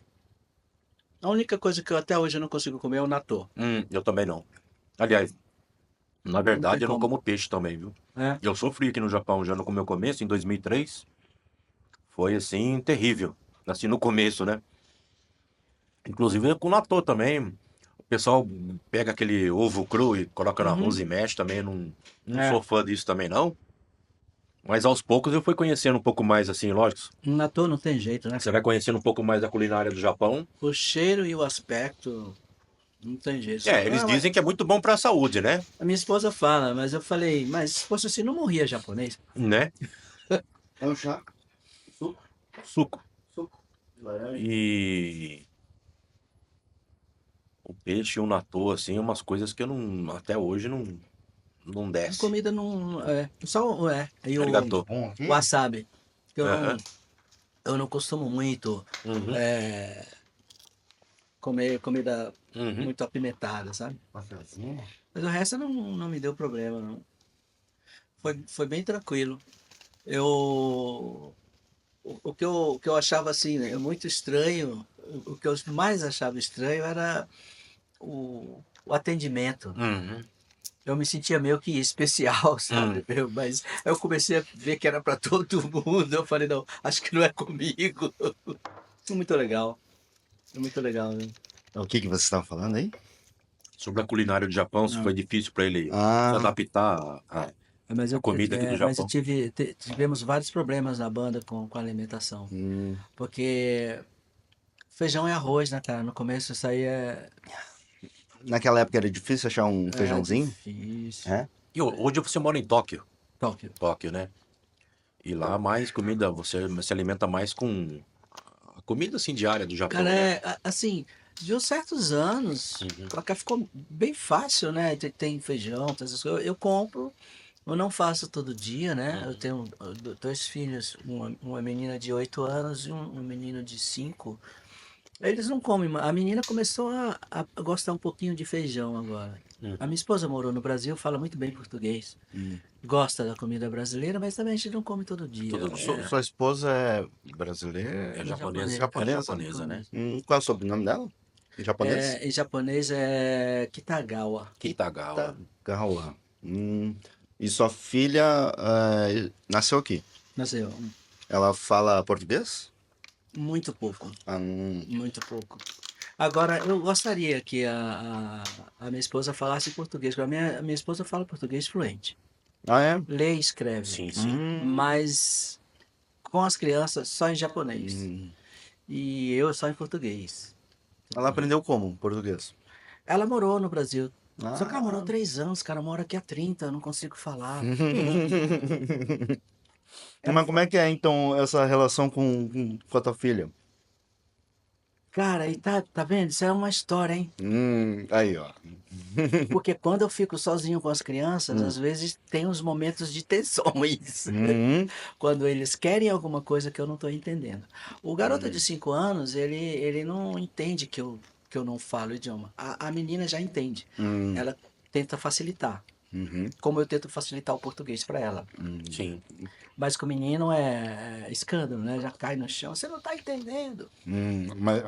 A única coisa que eu até hoje não consigo comer é o natô. Eu também não. Aliás, na Não verdade, tem eu não como. como peixe também, viu? É. Eu sofri aqui no Japão já no meu começo, em 2003. Foi assim, terrível. assim, no começo, né? Inclusive com natô também. O pessoal pega aquele ovo cru e coloca no arroz e mexe também. Não É, sou fã disso também, não. Mas aos poucos eu fui conhecendo um pouco mais, assim, lógico. um natô não tem jeito, né, Você cara? vai conhecendo um pouco mais da culinária do Japão. O cheiro e o aspecto não tem jeito. É, eles dizem que é muito bom pra saúde, né? A minha esposa fala, mas eu falei, mas se fosse assim, não morria japonês. Né? É um chá? Suco? Suco. Suco. De laranja. E o peixe e o natô, assim, umas coisas que eu não, até hoje não A desce. comida não. É, só e Arigatô. Bom aqui? o wasabi. Que Aham. eu não costumo muito Uhum. é, comer comida Uhum. muito apimentada, sabe? Cafézinho? Mas o resto não me deu problema, não. Foi bem tranquilo. Eu, o que eu achava assim, né, muito estranho, o que eu mais achava estranho era o atendimento. Uhum. Eu me sentia meio que especial, Hum. sabe? Mas eu comecei a ver que era para todo mundo. Eu falei, não, acho que não é comigo. Muito legal, muito legal, né? O que você estava falando aí? Sobre a culinária do Japão, se foi Não. difícil pra ele se Ah, adaptar Mas à comida aqui do mas eu Japão. tivemos vários problemas na banda com a alimentação. hum. Porque feijão e arroz, né, cara? No começo isso aí Naquela época era difícil achar um é feijãozinho? difícil. É? E hoje você mora em Tóquio. Tóquio. Tóquio, né? E lá mais comida, você se alimenta mais com a comida assim diária do Cara, Japão, né? assim, de uns certos anos, Uhum. pra cá ficou bem fácil, né? Tem feijão, tem essas coisas. Eu compro, eu não faço todo dia, né? Eu tenho dois filhos, uma menina de 8 anos e um menino de 5. Eles não comem. A menina começou a gostar um pouquinho de feijão agora. A minha Uhum. esposa morou no Brasil, fala muito bem português. Gosta da comida brasileira, mas também a gente não come todo dia. Todo dia. Sua esposa é brasileira? É É japonesa, japonês. Japonesa? japonesa, né? Qual é o sobrenome dela? Em japonês? Em japonês é Kitagawa. Kitagawa. Kitagawa. E sua filha nasceu aqui? Nasceu Ela fala português? muito pouco, Ah, muito pouco. Agora, eu gostaria que a minha esposa falasse português. A minha esposa fala português fluente. é? Lê e escreve. Sim, sim. Mas com as crianças só em japonês. Hum. E eu só em português. Ela aprendeu como? Português. Ela morou no Brasil. Só que ela morou Ah. 3 anos, cara. Mora aqui há 30, eu não consigo falar. Ela Mas como fa- é que é então essa relação com a tua filha? Cara, e tá vendo? Isso é uma história, hein? Aí, ó. Porque quando eu fico sozinho com as crianças, Hum. às vezes tem uns momentos de tensões. Uhum. Quando eles querem alguma coisa que eu não estou entendendo. O garoto de 5 anos, ele não entende que eu não falo o idioma. A menina já entende. Hum. Ela tenta facilitar. Uhum. Como eu tento facilitar o português para ela. Sim. Mas com o menino é escândalo, né? Já cai no chão. Você não está entendendo. Mas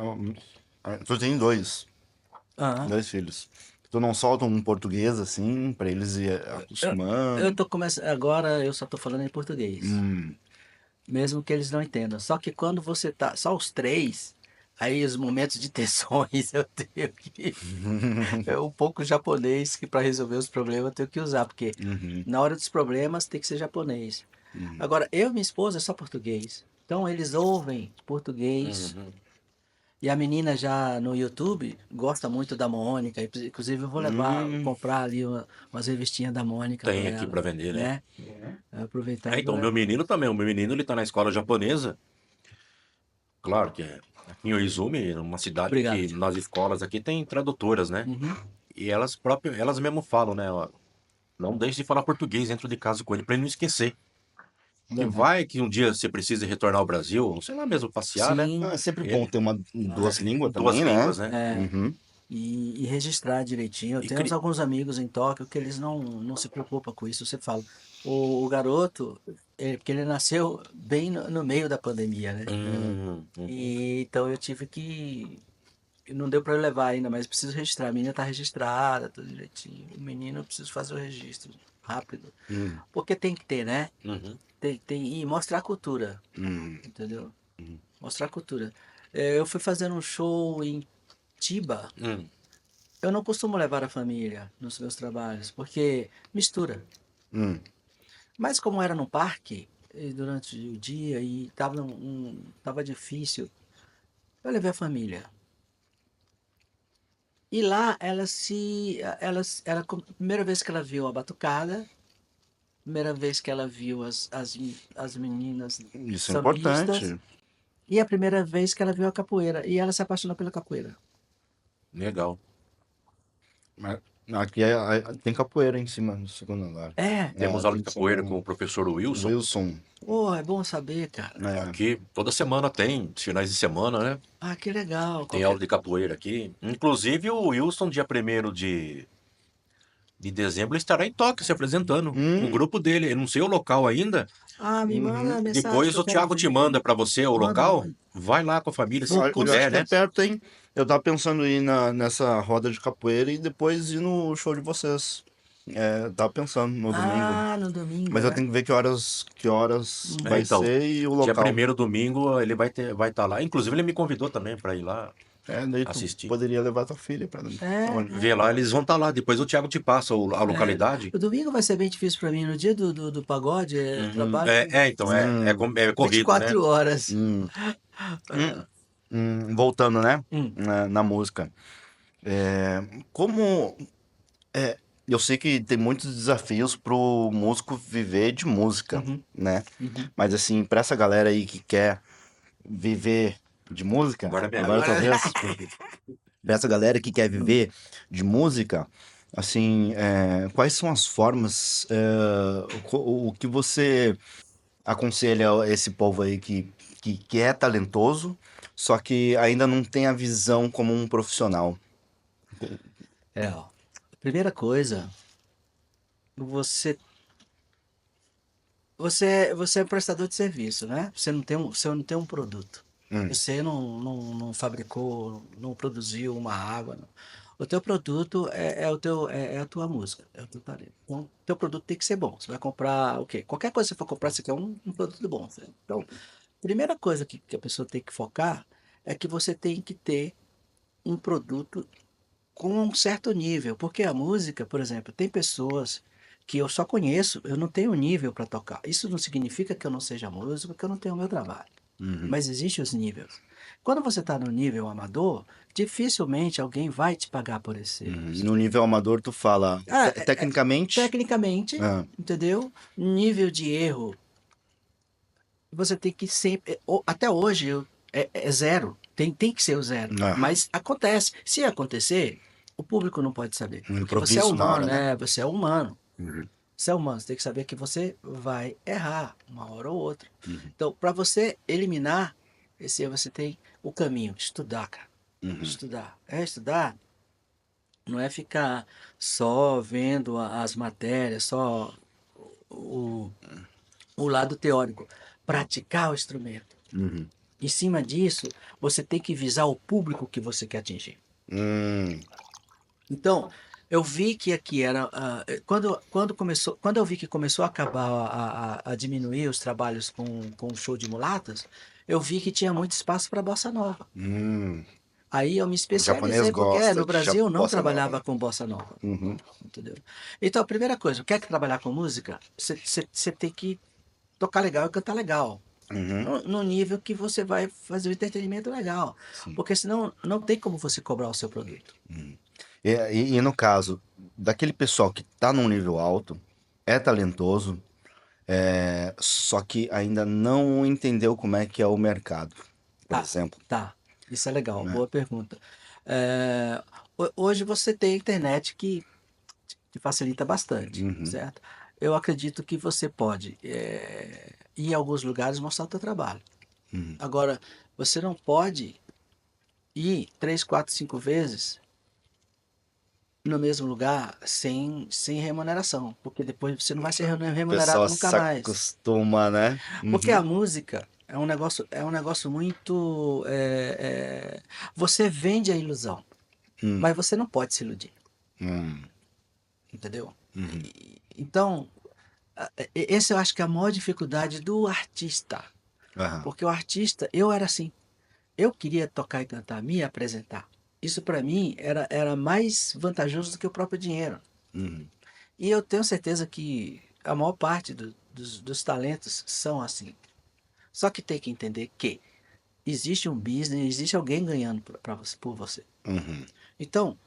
tu tem Aham. dois filhos. Tu não solta um português assim pra eles ir Eu, eu acostumando? tô começando. Agora eu só tô falando em português. Hum. Mesmo que eles não entendam. Só que quando você tá. Só os três. Aí os momentos de tensões eu tenho que. É um pouco japonês que para resolver os problemas eu tenho que usar. Porque Uhum. na hora dos problemas tem que ser japonês. Agora, eu e minha esposa é só português. Então eles ouvem português. Uhum. E a menina já no YouTube gosta muito da Mônica. Inclusive eu vou levar, Hum. comprar ali umas revistinhas da Mônica para Tem aqui ela, pra vender, né? né? Aproveitar É, e vou então, o meu levar. menino também. O meu menino, ele tá na escola japonesa. Claro que é aqui em Oizumi, uma cidade Obrigado. que nas escolas aqui tem tradutoras, né? Uhum. E elas próprias, elas mesmo falam, né? Ó, não deixe de falar português dentro de casa com ele pra ele não esquecer. Que Verdade. vai que um dia você precise retornar ao Brasil, sei lá mesmo, passear, né? Ah, Sim, é sempre bom Ele, ter duas línguas duas também, né? línguas, né? é, Uhum. e registrar direitinho. Eu E tenho cri... alguns amigos em Tóquio que eles não se preocupam com isso. Você fala, o garoto, porque ele nasceu bem no meio da pandemia, né? Uhum. E então eu tive que. Não deu para eu levar ainda, mas preciso registrar. A menina tá registrada, tudo direitinho. O menino eu preciso fazer o registro rápido. Hum. Porque tem que ter, né? Uhum. E mostrar a cultura, Hum. entendeu? Mostrar a cultura. Eu fui fazendo um show em Tiba. Hum, Eu não costumo levar a família nos meus trabalhos, porque mistura. Hum. Mas como era no parque, durante o dia, e tava difícil, eu levei a família. E lá primeira vez que ela viu a batucada, primeira vez que ela viu as meninas Isso é sambistas, importante. e a primeira vez que ela viu a capoeira. E ela se apaixonou pela capoeira. legal. Mas aqui tem capoeira em cima, no segundo andar. É, Temos aula Tem de que ser capoeira com o professor Wilson. Wilson. pô, é bom saber, cara. Aqui, toda semana tem, finais de semana, né? Ah, que legal. Tem aula de capoeira aqui. Inclusive, o Wilson, dia 1º de dezembro, estará em Tóquio se apresentando. Com o Hum, grupo dele. Eu não sei o local ainda. Ah, me manda uhum. a mensagem que Depois eu o quero Thiago ver. te manda para você o Manda, local. manda. Vai lá com a família, se Vou Eu acho puder, que é né? perto, hein? Eu tava pensando em ir nessa roda de capoeira e depois ir no show de vocês. É, tava pensando no domingo. Ah, no domingo, Mas eu né? tenho que ver que horas É, vai então, ser e o dia local. 1º domingo, ele vai estar lá. Inclusive, ele me convidou também para ir lá É, daí tu assistir. poderia levar tua filha pra É, onde? Vê lá, eles vão estar lá. Depois o Thiago te passa a é. localidade. O domingo vai ser bem difícil pra mim. No dia do pagode, Uhum. trabalho Então, Hum, é vinte e corrido, né? quatro horas. hum, voltando, né? Hum, Na música. É, como é, eu sei que tem muitos desafios pro músico viver de música, uhum, né? uhum. Mas assim, pra essa galera aí que quer viver de música, Agora é minha agora é tua Agora, vez. Pra essa galera que quer viver de música, assim, quais são as formas, o que você aconselha a esse povo aí que é talentoso, só que ainda não tem a visão como um profissional? ó. Primeira coisa, você, você é um prestador de serviço, né? Você não tem um produto. Hum, Você não fabricou, não produziu uma água. Não. O teu produto é a tua música, é o teu talento. Então, o teu produto tem que ser bom. Você vai comprar o quê? Qualquer coisa que você for comprar, você quer um produto bom. Então, primeira coisa que a pessoa tem que focar é que você tem que ter um produto com um certo nível, porque a música, por exemplo, tem pessoas que eu só conheço, eu não tenho nível para tocar. Isso não significa que eu não seja músico, que eu não tenho o meu trabalho. uhum, Mas existem os níveis. Quando você está no nível amador, dificilmente alguém vai te pagar por esse uhum. serviço. No nível amador, tu fala, Ah, tecnicamente, tecnicamente, ah, entendeu? Nível de erro, você tem que sempre. Até hoje é zero. Tem que ser o zero. ah, Mas acontece. Se acontecer, o público não pode saber. um Porque você é improviso na hora, humano, né? né? Você é humano. Uhum, Você é humano. Você tem que saber que você vai errar uma hora ou outra. uhum, Então, para você eliminar esse erro, você tem o caminho. Estudar, cara. uhum, Estudar. Estudar não é ficar só vendo as matérias, só o, o lado teórico. Praticar o instrumento. uhum. Em cima disso, você tem que visar o público que você quer atingir. Hum, Então, eu vi que aqui era. Quando eu vi que começou a acabar a diminuir os trabalhos com o show de mulatas, eu vi que tinha muito espaço para bossa nova. hum. Aí eu me O japonês especializei, porque gosta no de Brasil eu não bossa nova, trabalhava né? com bossa nova. Uhum, Entendeu? Então, a primeira coisa, quer trabalhar com música? Você tem que tocar legal e cantar legal. uhum, No nível que você vai fazer o entretenimento legal. sim. Porque senão não tem como você cobrar o seu produto. E no caso daquele pessoal que tá num nível alto, é talentoso, só que ainda não entendeu como é que é o mercado, por Tá, exemplo, tá. Isso é legal, né? boa pergunta. É, hoje você tem a internet que facilita bastante, Uhum, certo? Eu acredito que você pode ir em alguns lugares mostrar o seu trabalho. uhum. Agora, você não pode ir 3, 4, 5 vezes no mesmo lugar sem remuneração, porque depois você não vai ser O pessoal remunerado nunca se mais. acostuma, né? Porque a Uhum, música é um negócio muito. Você vende a ilusão, hum, mas você não pode se iludir, hum, entendeu? uhum, Então, esse eu acho que é a maior dificuldade do artista. Aham. Porque o artista, eu era assim. Eu queria tocar e cantar, me apresentar. Isso para mim era mais vantajoso do que o próprio dinheiro. Uhum. E eu tenho certeza que a maior parte dos talentos são assim. Só que tem que entender que existe um business, existe alguém ganhando você, por você. Uhum. Então,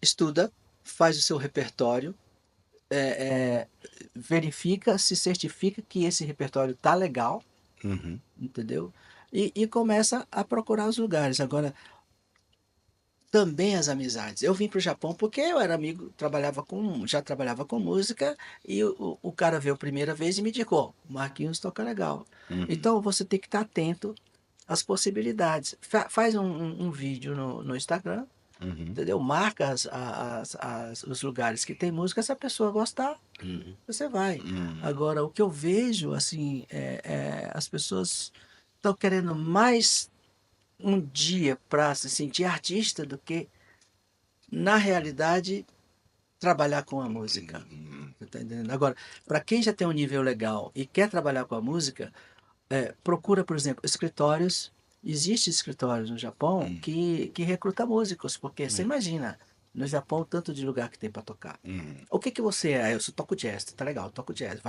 estuda, faz o seu repertório, é, verifica, se certifica que esse repertório tá legal, Uhum. entendeu? E começa a procurar os lugares. Agora, também as amizades. Eu vim para o Japão porque eu era amigo, já trabalhava com música e o cara veio a primeira vez e me indicou, o Marquinhos toca legal. Uhum. Então você tem que estar atento às possibilidades. Faz um vídeo no Instagram, Uhum. entendeu? Marca os lugares que tem música, se a pessoa gostar, Uhum. você vai. Uhum. Agora, o que eu vejo, assim, as pessoas estão querendo mais um dia para se sentir artista do que, na realidade, trabalhar com a música. Você tá entendendo? Agora, para quem já tem um nível legal e quer trabalhar com a música, procura, por exemplo, escritórios. Existem escritórios no Japão que recruta músicos, porque você imagina, no Japão, o tanto de lugar que tem para tocar. Uhum. O que que você é? Eu só toco jazz, tá legal, eu toco jazz.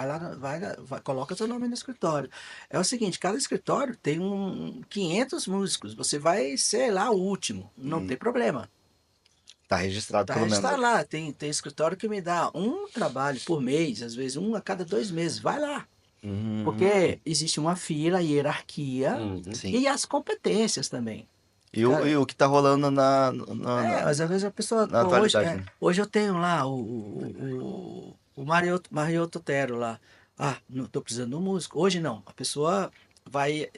Coloca seu nome no escritório. É o seguinte, cada escritório tem 500 músicos. Você vai ser lá o último, não tem problema. Tá registrado Tá, pelo menos está ali. lá, tem escritório que me dá um trabalho por mês, às vezes um a cada 2 meses. Vai lá. Uhum. Porque existe uma fila, hierarquia Uhum. Sim. e as competências também. E Cara, o que tá rolando mas às vezes a pessoa, na pô, atualidade, né? hoje eu tenho lá o Mario Totero lá. Ah, não estou precisando de um músico. Hoje não. A pessoa vai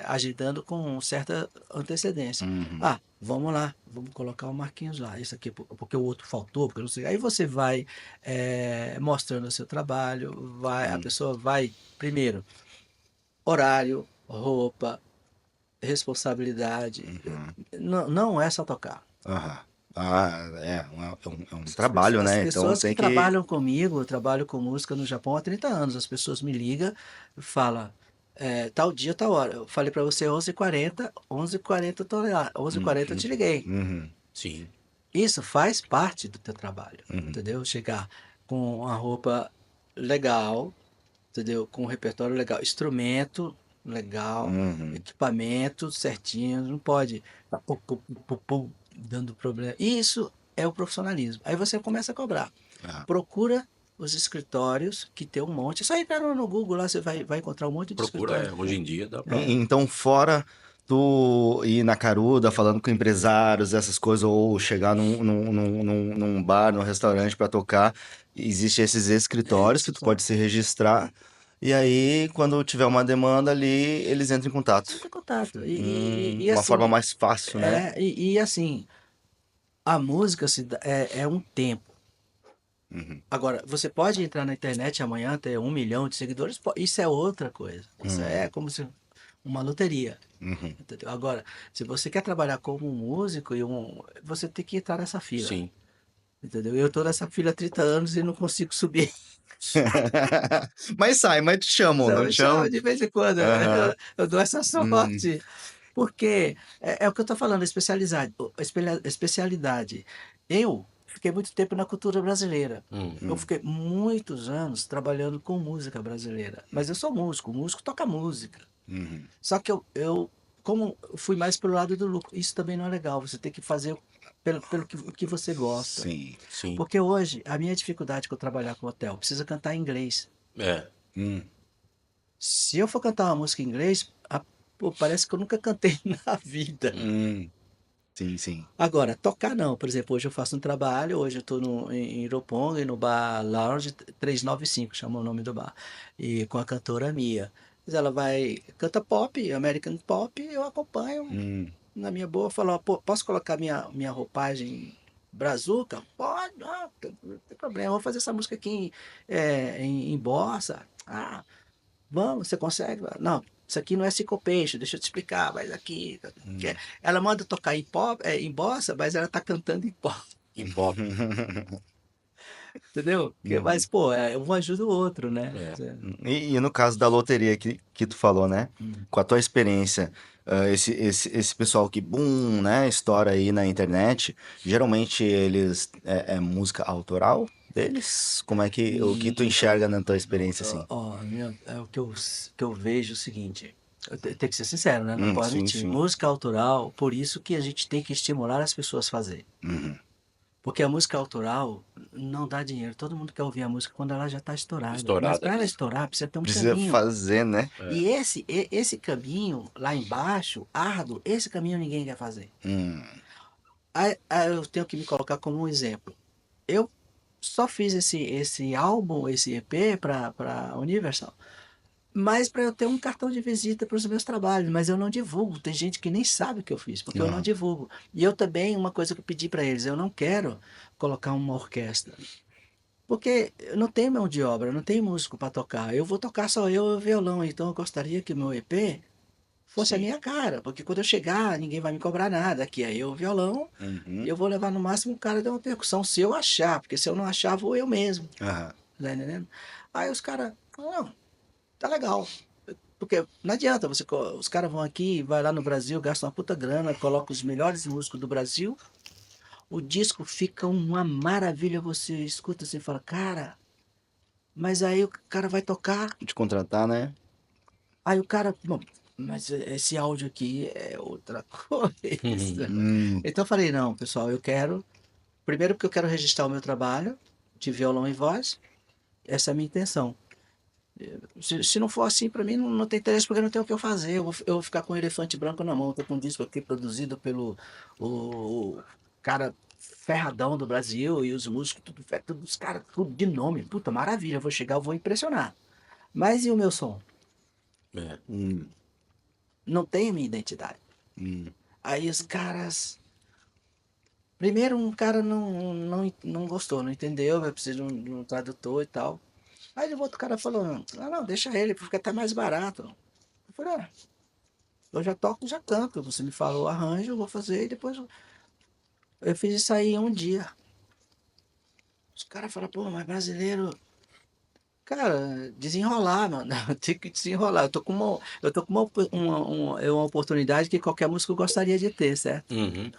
agendando com certa antecedência. Uhum. Ah, vamos lá, vamos colocar o Marquinhos lá. Isso aqui porque o outro faltou, porque não sei. Aí você vai mostrando o seu trabalho, a Uhum. pessoa vai, primeiro, horário, roupa, responsabilidade. Uhum. Não, não é só tocar. Aham. Ah, é um trabalho, As né? Então pessoas que tem que. trabalham comigo, eu trabalho com música no Japão há 30 anos. As pessoas me ligam e falam, tal dia, tal hora. Eu falei para você 11h40, 11h40 eu tô lá, 11h40 eu Uhum. te liguei. Uhum. Sim. Isso faz parte do teu trabalho, Uhum. entendeu? Chegar com a roupa legal, entendeu? Com um repertório legal, instrumento legal, Uhum. equipamento certinho, não pode tá, dando problema. Isso é o profissionalismo. Aí você começa a cobrar. Ah. Procura os escritórios que tem um monte. Só entrar no Google lá, você vai encontrar um monte de Procura, escritórios. hoje em dia dá pra. Então, fora tu ir na Caruda falando com empresários, essas coisas, ou chegar num bar, num restaurante para tocar, existem esses escritórios que tu pode se registrar, e aí, quando tiver uma demanda ali, eles entram em contato. Entra em contato. E Uma forma assim, mais fácil, né? assim, a música é um tempo. Uhum. Agora, você pode entrar na internet amanhã, ter 1 milhão de seguidores, isso é outra coisa. Isso é como se uma loteria. Uhum. Entendeu? Agora, se você quer trabalhar como um músico, você tem que entrar nessa fila. Sim. Entendeu? Eu tô nessa fila há 30 anos e não consigo subir. Mas te chamam, não Então, te já, chamam? de vez em quando Aham. eu dou essa Hum. sorte. Porque é o que eu estou falando, especialidade. Eu fiquei muito tempo na cultura brasileira. Eu Uhum. fiquei muitos anos trabalhando com música brasileira. Mas eu sou músico, o músico toca música. Uhum. Só que como eu fui mais pelo lado do lucro, isso também não é legal. Você tem que fazer pelo que você gosta. Sim. Sim. Porque hoje, a minha dificuldade com trabalhar com hotel, precisa cantar em inglês. É. Hum. Se eu for cantar uma música em inglês, pô, parece que eu nunca cantei na vida. Hum. Sim, sim. Agora, tocar não. Por exemplo, hoje eu faço um trabalho, hoje eu estou em Iroponga, no bar Lounge 395, chama o nome do bar, e com a cantora Mia. Mas ela canta pop, American Pop, eu acompanho Hum. na minha boa, falo, ó, pô, posso colocar minha roupagem brazuca? Pode, não tem problema, eu vou fazer essa música aqui em bossa. Ah, vamos, você consegue? Não, isso aqui não é syncopation, deixa eu te explicar, mas aqui. Ela manda tocar em pop, em bossa, mas ela tá cantando em pop. Em pop. entendeu? Mas, pô, um ajuda o outro, né? É. E no caso da loteria que tu falou, né? Com a tua experiência, esse pessoal que, boom, né, estoura aí na internet, geralmente eles é música autoral deles? Como é que, o que tu enxerga na tua experiência, assim? É que eu vejo o seguinte, tem que ser sincero, né? Não pode Sim, mentir. sim. Música autoral, por isso que a gente tem que estimular as pessoas a fazer. Uhum. Porque a música autoral não dá dinheiro. Todo mundo quer ouvir a música quando ela já está estourada. Mas Estourada. para ela estourar, precisa ter um Precisa caminho. fazer, né? E esse caminho lá embaixo, árduo, esse caminho ninguém quer fazer. Hum, Aí eu tenho que me colocar como um exemplo. Eu só fiz esse álbum, esse EP para Universal, mas para eu ter um cartão de visita para os meus trabalhos, mas eu não divulgo. Tem gente que nem sabe o que eu fiz, porque eu não aham. divulgo. E eu também, uma coisa que eu pedi para eles, eu não quero colocar uma orquestra, porque eu não tenho mão de obra, eu não tenho músico para tocar. Eu vou tocar só eu e o violão, então eu gostaria que o meu EP fosse a Sim. minha cara, porque quando eu chegar, ninguém vai me cobrar nada. Aqui é eu, o violão, Uhum. e eu vou levar no máximo um cara de uma percussão, se eu achar, porque se eu não achar, vou eu mesmo. Aham. Tá entendendo? Aí os caras, não, tá legal. Porque não adianta, os caras vão aqui, vai lá no Brasil, gastam uma puta grana, colocam os melhores músicos do Brasil, o disco fica uma maravilha, você escuta assim e fala, cara, mas aí o cara vai tocar, De contratar, né? aí o cara, bom, mas esse áudio aqui é outra coisa. Hum, Então eu falei, não, pessoal, eu quero, primeiro porque eu quero registrar o meu trabalho de violão e voz, essa é a minha intenção. Se não for assim, para mim não tem interesse, porque não tem o que eu fazer. Eu vou ficar com um elefante branco na mão. Estou com um disco aqui produzido pelo o cara ferradão do Brasil e os músicos, tudo os caras, tudo de nome. Puta, maravilha, eu vou chegar, eu vou impressionar. Mas e o meu som? É. hum, Não tem a minha identidade. hum. Aí os caras. Primeiro, um cara não gostou, não entendeu, vai precisar de um tradutor e tal. Aí o outro cara falou: ah, não, deixa ele, fica até mais barato. Eu falei: eu já toco, já canto. Você me falou o arranjo, eu vou fazer e depois eu fiz isso aí em um dia. Os caras falam, pô, mas brasileiro. Cara, desenrolar, mano. Tem que desenrolar. Eu tô com uma oportunidade que qualquer músico gostaria de ter, certo? Uhum.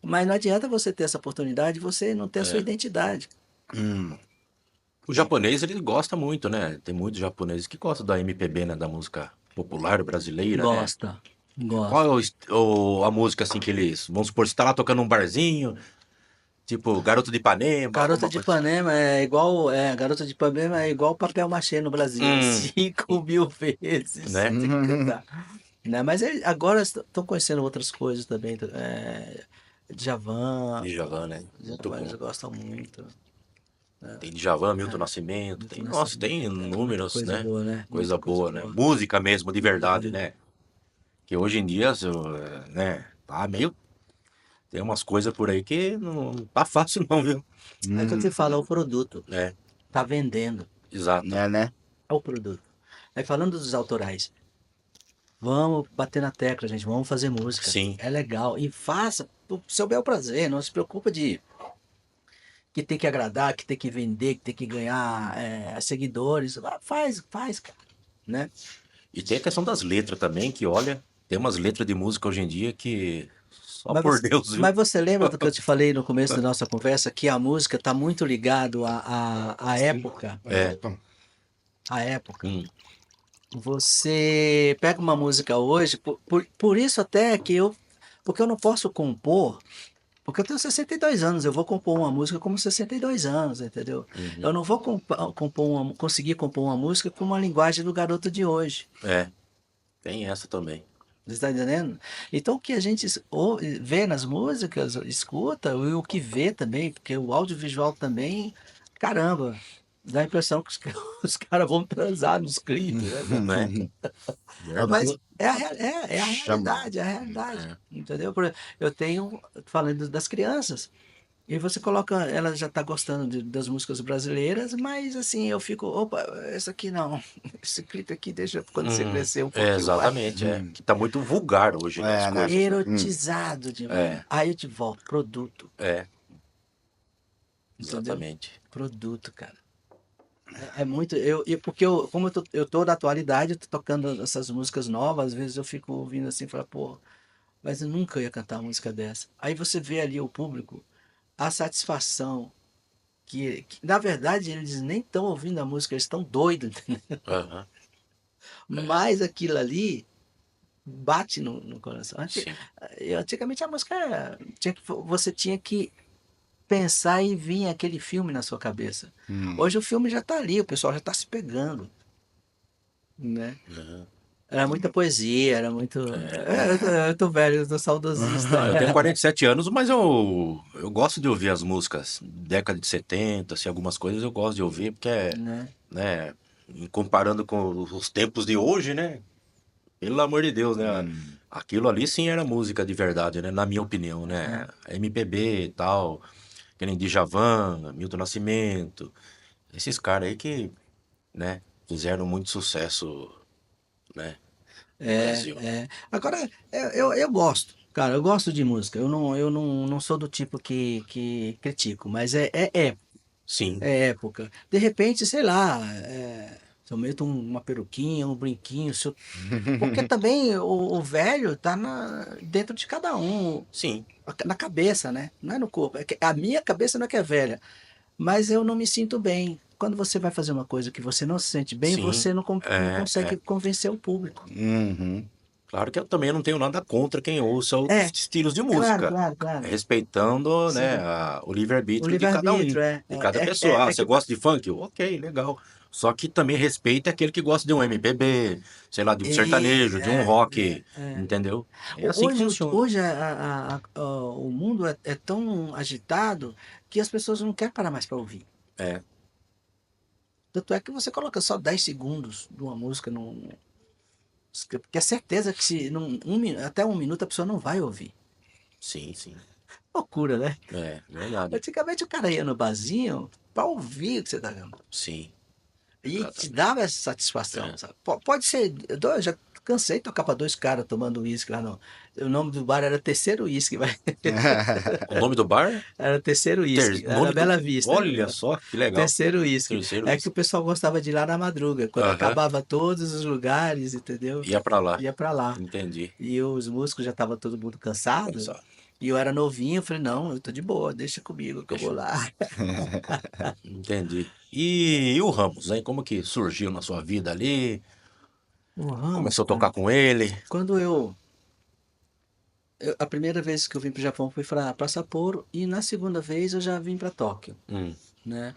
Mas não adianta você ter essa oportunidade e você não ter a sua É. identidade. Hum. O japonês, ele gosta muito, né? Tem muitos japoneses que gostam da MPB, né? Da música popular brasileira, né? Gosta, Qual é gosta. a música, assim, que eles... Vamos supor, você tá lá tocando um barzinho, tipo Garoto de Ipanema, Garota alguma de coisa assim. Ipanema é igual, Garota de Ipanema é igual papel machê no Brasil, é Hum, 5.000 vezes. né? Tem que cantar. Né? Mas agora estão conhecendo outras coisas também. Djavan, Djavan, né? Muito Djavan eles bom. gostam muito. Tem Djavan, É, Milton Nascimento, Milton tem... Nossa, Nascimento, tem muita inúmeros, coisa né? boa, né? Coisa Muita coisa boa, né? boa. Música mesmo, de verdade, Uhum. né? Que hoje em dia, né? Tá meio... Tem umas coisas por aí que não tá fácil não, viu? É que eu te falo, é o produto. É, Tá vendendo. exato. Né? É o produto. Aí falando dos autorais, vamos bater na tecla, gente. Vamos fazer música. Sim. É legal. E faça o seu bel prazer. Não se preocupa de que tem que agradar, que tem que vender, que tem que ganhar seguidores. Faz, cara. Né? E tem a questão das letras também, que olha, tem umas letras de música hoje em dia que só Mas por você, Deus, viu? mas você lembra do que eu te falei no começo da nossa conversa, que a música está muito ligado à época. É. À época. Hum, Você pega uma música hoje, por isso até que eu. Porque eu não posso compor. Porque eu tenho 62 anos, eu vou compor uma música como 62 anos, entendeu? uhum. Eu não vou conseguir compor uma música com uma linguagem do garoto de hoje. É, tem essa também. Você está entendendo? Então o que a gente vê nas músicas, escuta, e o que vê também, porque o audiovisual também, caramba, dá a impressão que os, os caras vão transar nos clipes, né, cara? Né? Mas Verdade. é a Chama. realidade, é a realidade. É. Entendeu? Eu tenho, falando das crianças, e você coloca, ela já está gostando das músicas brasileiras, mas assim, eu fico, opa, essa aqui não, esse clipe aqui deixa quando você crescer um É, pouquinho mais. exatamente, é. Que tá muito vulgar hoje, né, as É, né? coisas, né? Erotizado demais. É, Aí eu te volto, produto, é, entendeu? exatamente. produto, cara. É muito. Porque como eu tô da atualidade, eu tô tocando essas músicas novas, às vezes eu fico ouvindo assim e falo, pô, mas eu nunca ia cantar uma música dessa. Aí você vê ali o público, a satisfação, na verdade eles nem estão ouvindo a música, eles estão doidos, entendeu? Aham. Mas aquilo ali bate no coração. Sim. Antigamente a música você tinha que pensar e vir aquele filme na sua cabeça. Hum. Hoje o filme já está ali, o pessoal já está se pegando, né? Aham. Era muita poesia, era muito. Eu tô velho, eu tô saudosista. Não, eu tenho 47 anos, mas eu gosto de ouvir as músicas década de 70, assim, algumas coisas eu gosto de ouvir, porque Né? né, comparando com os tempos de hoje, né? Pelo amor de Deus, né? Hum. Aquilo ali sim era música de verdade, né? Na minha opinião, né? É. MPB e tal, que nem Djavan, Milton Nascimento, esses caras aí que, né, fizeram muito sucesso, né, no Brasil. Agora, eu gosto, cara, eu gosto de música. Eu não sou do tipo que critico, mas Sim, é época. De repente, sei lá, se eu meto uma peruquinha, um brinquinho, porque também o velho tá dentro de cada um, sim, na cabeça, né? Não é no corpo. A minha cabeça não é que é velha, mas eu não me sinto bem. Quando você vai fazer uma coisa que você não se sente bem, sim. você não consegue É. convencer o público. Uhum. Claro que eu também não tenho nada contra quem ouça É, outros estilos de claro, música, claro, claro. respeitando, né, Sim. o O livre-arbítrio de cada um, livre-arbítrio de cada pessoa. Ah, é você que. gosta de funk? Ok, legal. Só que também respeita aquele que gosta de um MPB, sei lá, de um E, sertanejo, de um rock, é. entendeu? É assim que Hoje, funciona. hoje o mundo é tão agitado que as pessoas não querem parar mais para ouvir. É, Tanto é que você coloca só 10 segundos de uma música, porque é certeza que se até 1 minuto a pessoa não vai ouvir. sim, sim. Loucura, né? É, verdade. Antigamente o cara ia no barzinho para ouvir o que você tá cantando. Sim, E te exatamente. dava essa satisfação, É. sabe? Pode ser. Eu já cansei de tocar para dois caras tomando uísque lá no. O nome do bar era Terceiro Uísque, vai. O nome do bar? Era Terceiro Uísque, era na Nome do. Bela Vista. Olha só, que legal. Terceiro Uísque. Terceiro É que o isso. pessoal gostava de ir lá na madruga, quando Aham. acabava todos os lugares, entendeu? Ia pra lá. Ia para lá. Entendi. E os músicos já estavam todo mundo cansado. Cansado. E eu era novinho, eu falei, não, eu tô de boa, deixa comigo que eu vou Deixa eu. lá. Entendi. E o Ramos, hein? Como que surgiu na sua vida ali? O Ramos, Começou a cara, tocar com ele? quando a primeira vez que eu vim para o Japão foi para Sapporo e na segunda vez eu já vim para Tóquio, Hum. né?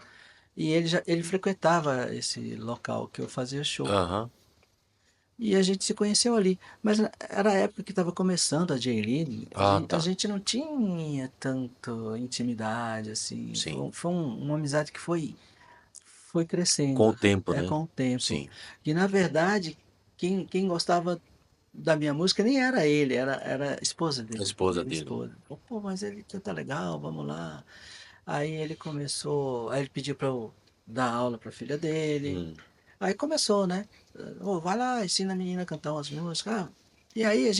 E ele frequentava esse local que eu fazia show. Aham. E a gente se conheceu ali. Mas era a época que estava começando a J-League. A Ah, gente, a tá. gente não tinha tanto intimidade, assim. Sim. Foi uma amizade que foi Com crescendo, o tempo, né? com o tempo. Sim. E, na verdade, quem gostava da minha música nem era ele, era a esposa A dele. esposa Minha dele. esposa. Pô, mas ele canta legal, vamos lá. Aí ele pediu para eu dar aula para a filha dele. Hum. Aí começou, né? Ô, vai lá, ensina a menina a cantar umas músicas. E aí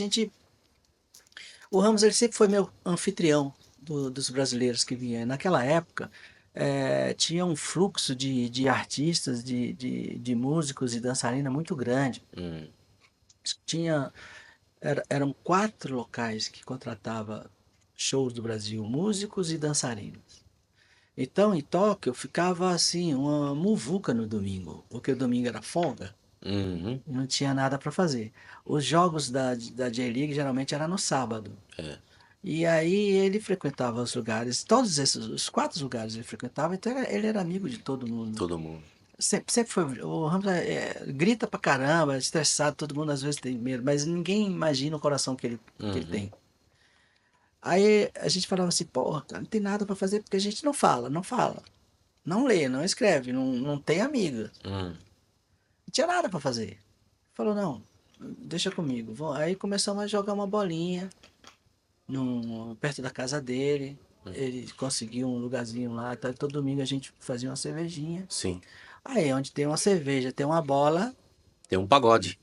o Ramos ele sempre foi meu anfitrião dos brasileiros que vinham. Naquela época tinha um fluxo de artistas, de músicos e dançarina muito grande. Hum. Tinha, eram 4 locais que contratava shows do Brasil, músicos e dançarinos. Então, em Tóquio, ficava assim, uma muvuca no domingo, porque o domingo era folga. Uhum. Não tinha nada para fazer. Os jogos da J-League geralmente era no sábado. É. E aí ele frequentava os lugares, todos esses, os 4 lugares ele frequentava, então ele era amigo de todo mundo. Todo mundo. Sempre foi. O Ramos grita pra caramba, é estressado, todo mundo às vezes tem medo, mas ninguém imagina o coração que ele Uhum. tem. Aí a gente falava assim, porra, cara, não tem nada para fazer porque a gente não fala, não fala. Não lê, não escreve, não tem amiga. Hum. Não tinha nada para fazer. Falou, não, deixa comigo. Aí começamos a jogar uma bolinha perto da casa dele. Ele conseguiu um lugarzinho lá. Tá, todo domingo a gente fazia uma cervejinha. Sim. Aí, onde tem uma cerveja, tem uma bola. Tem um pagode.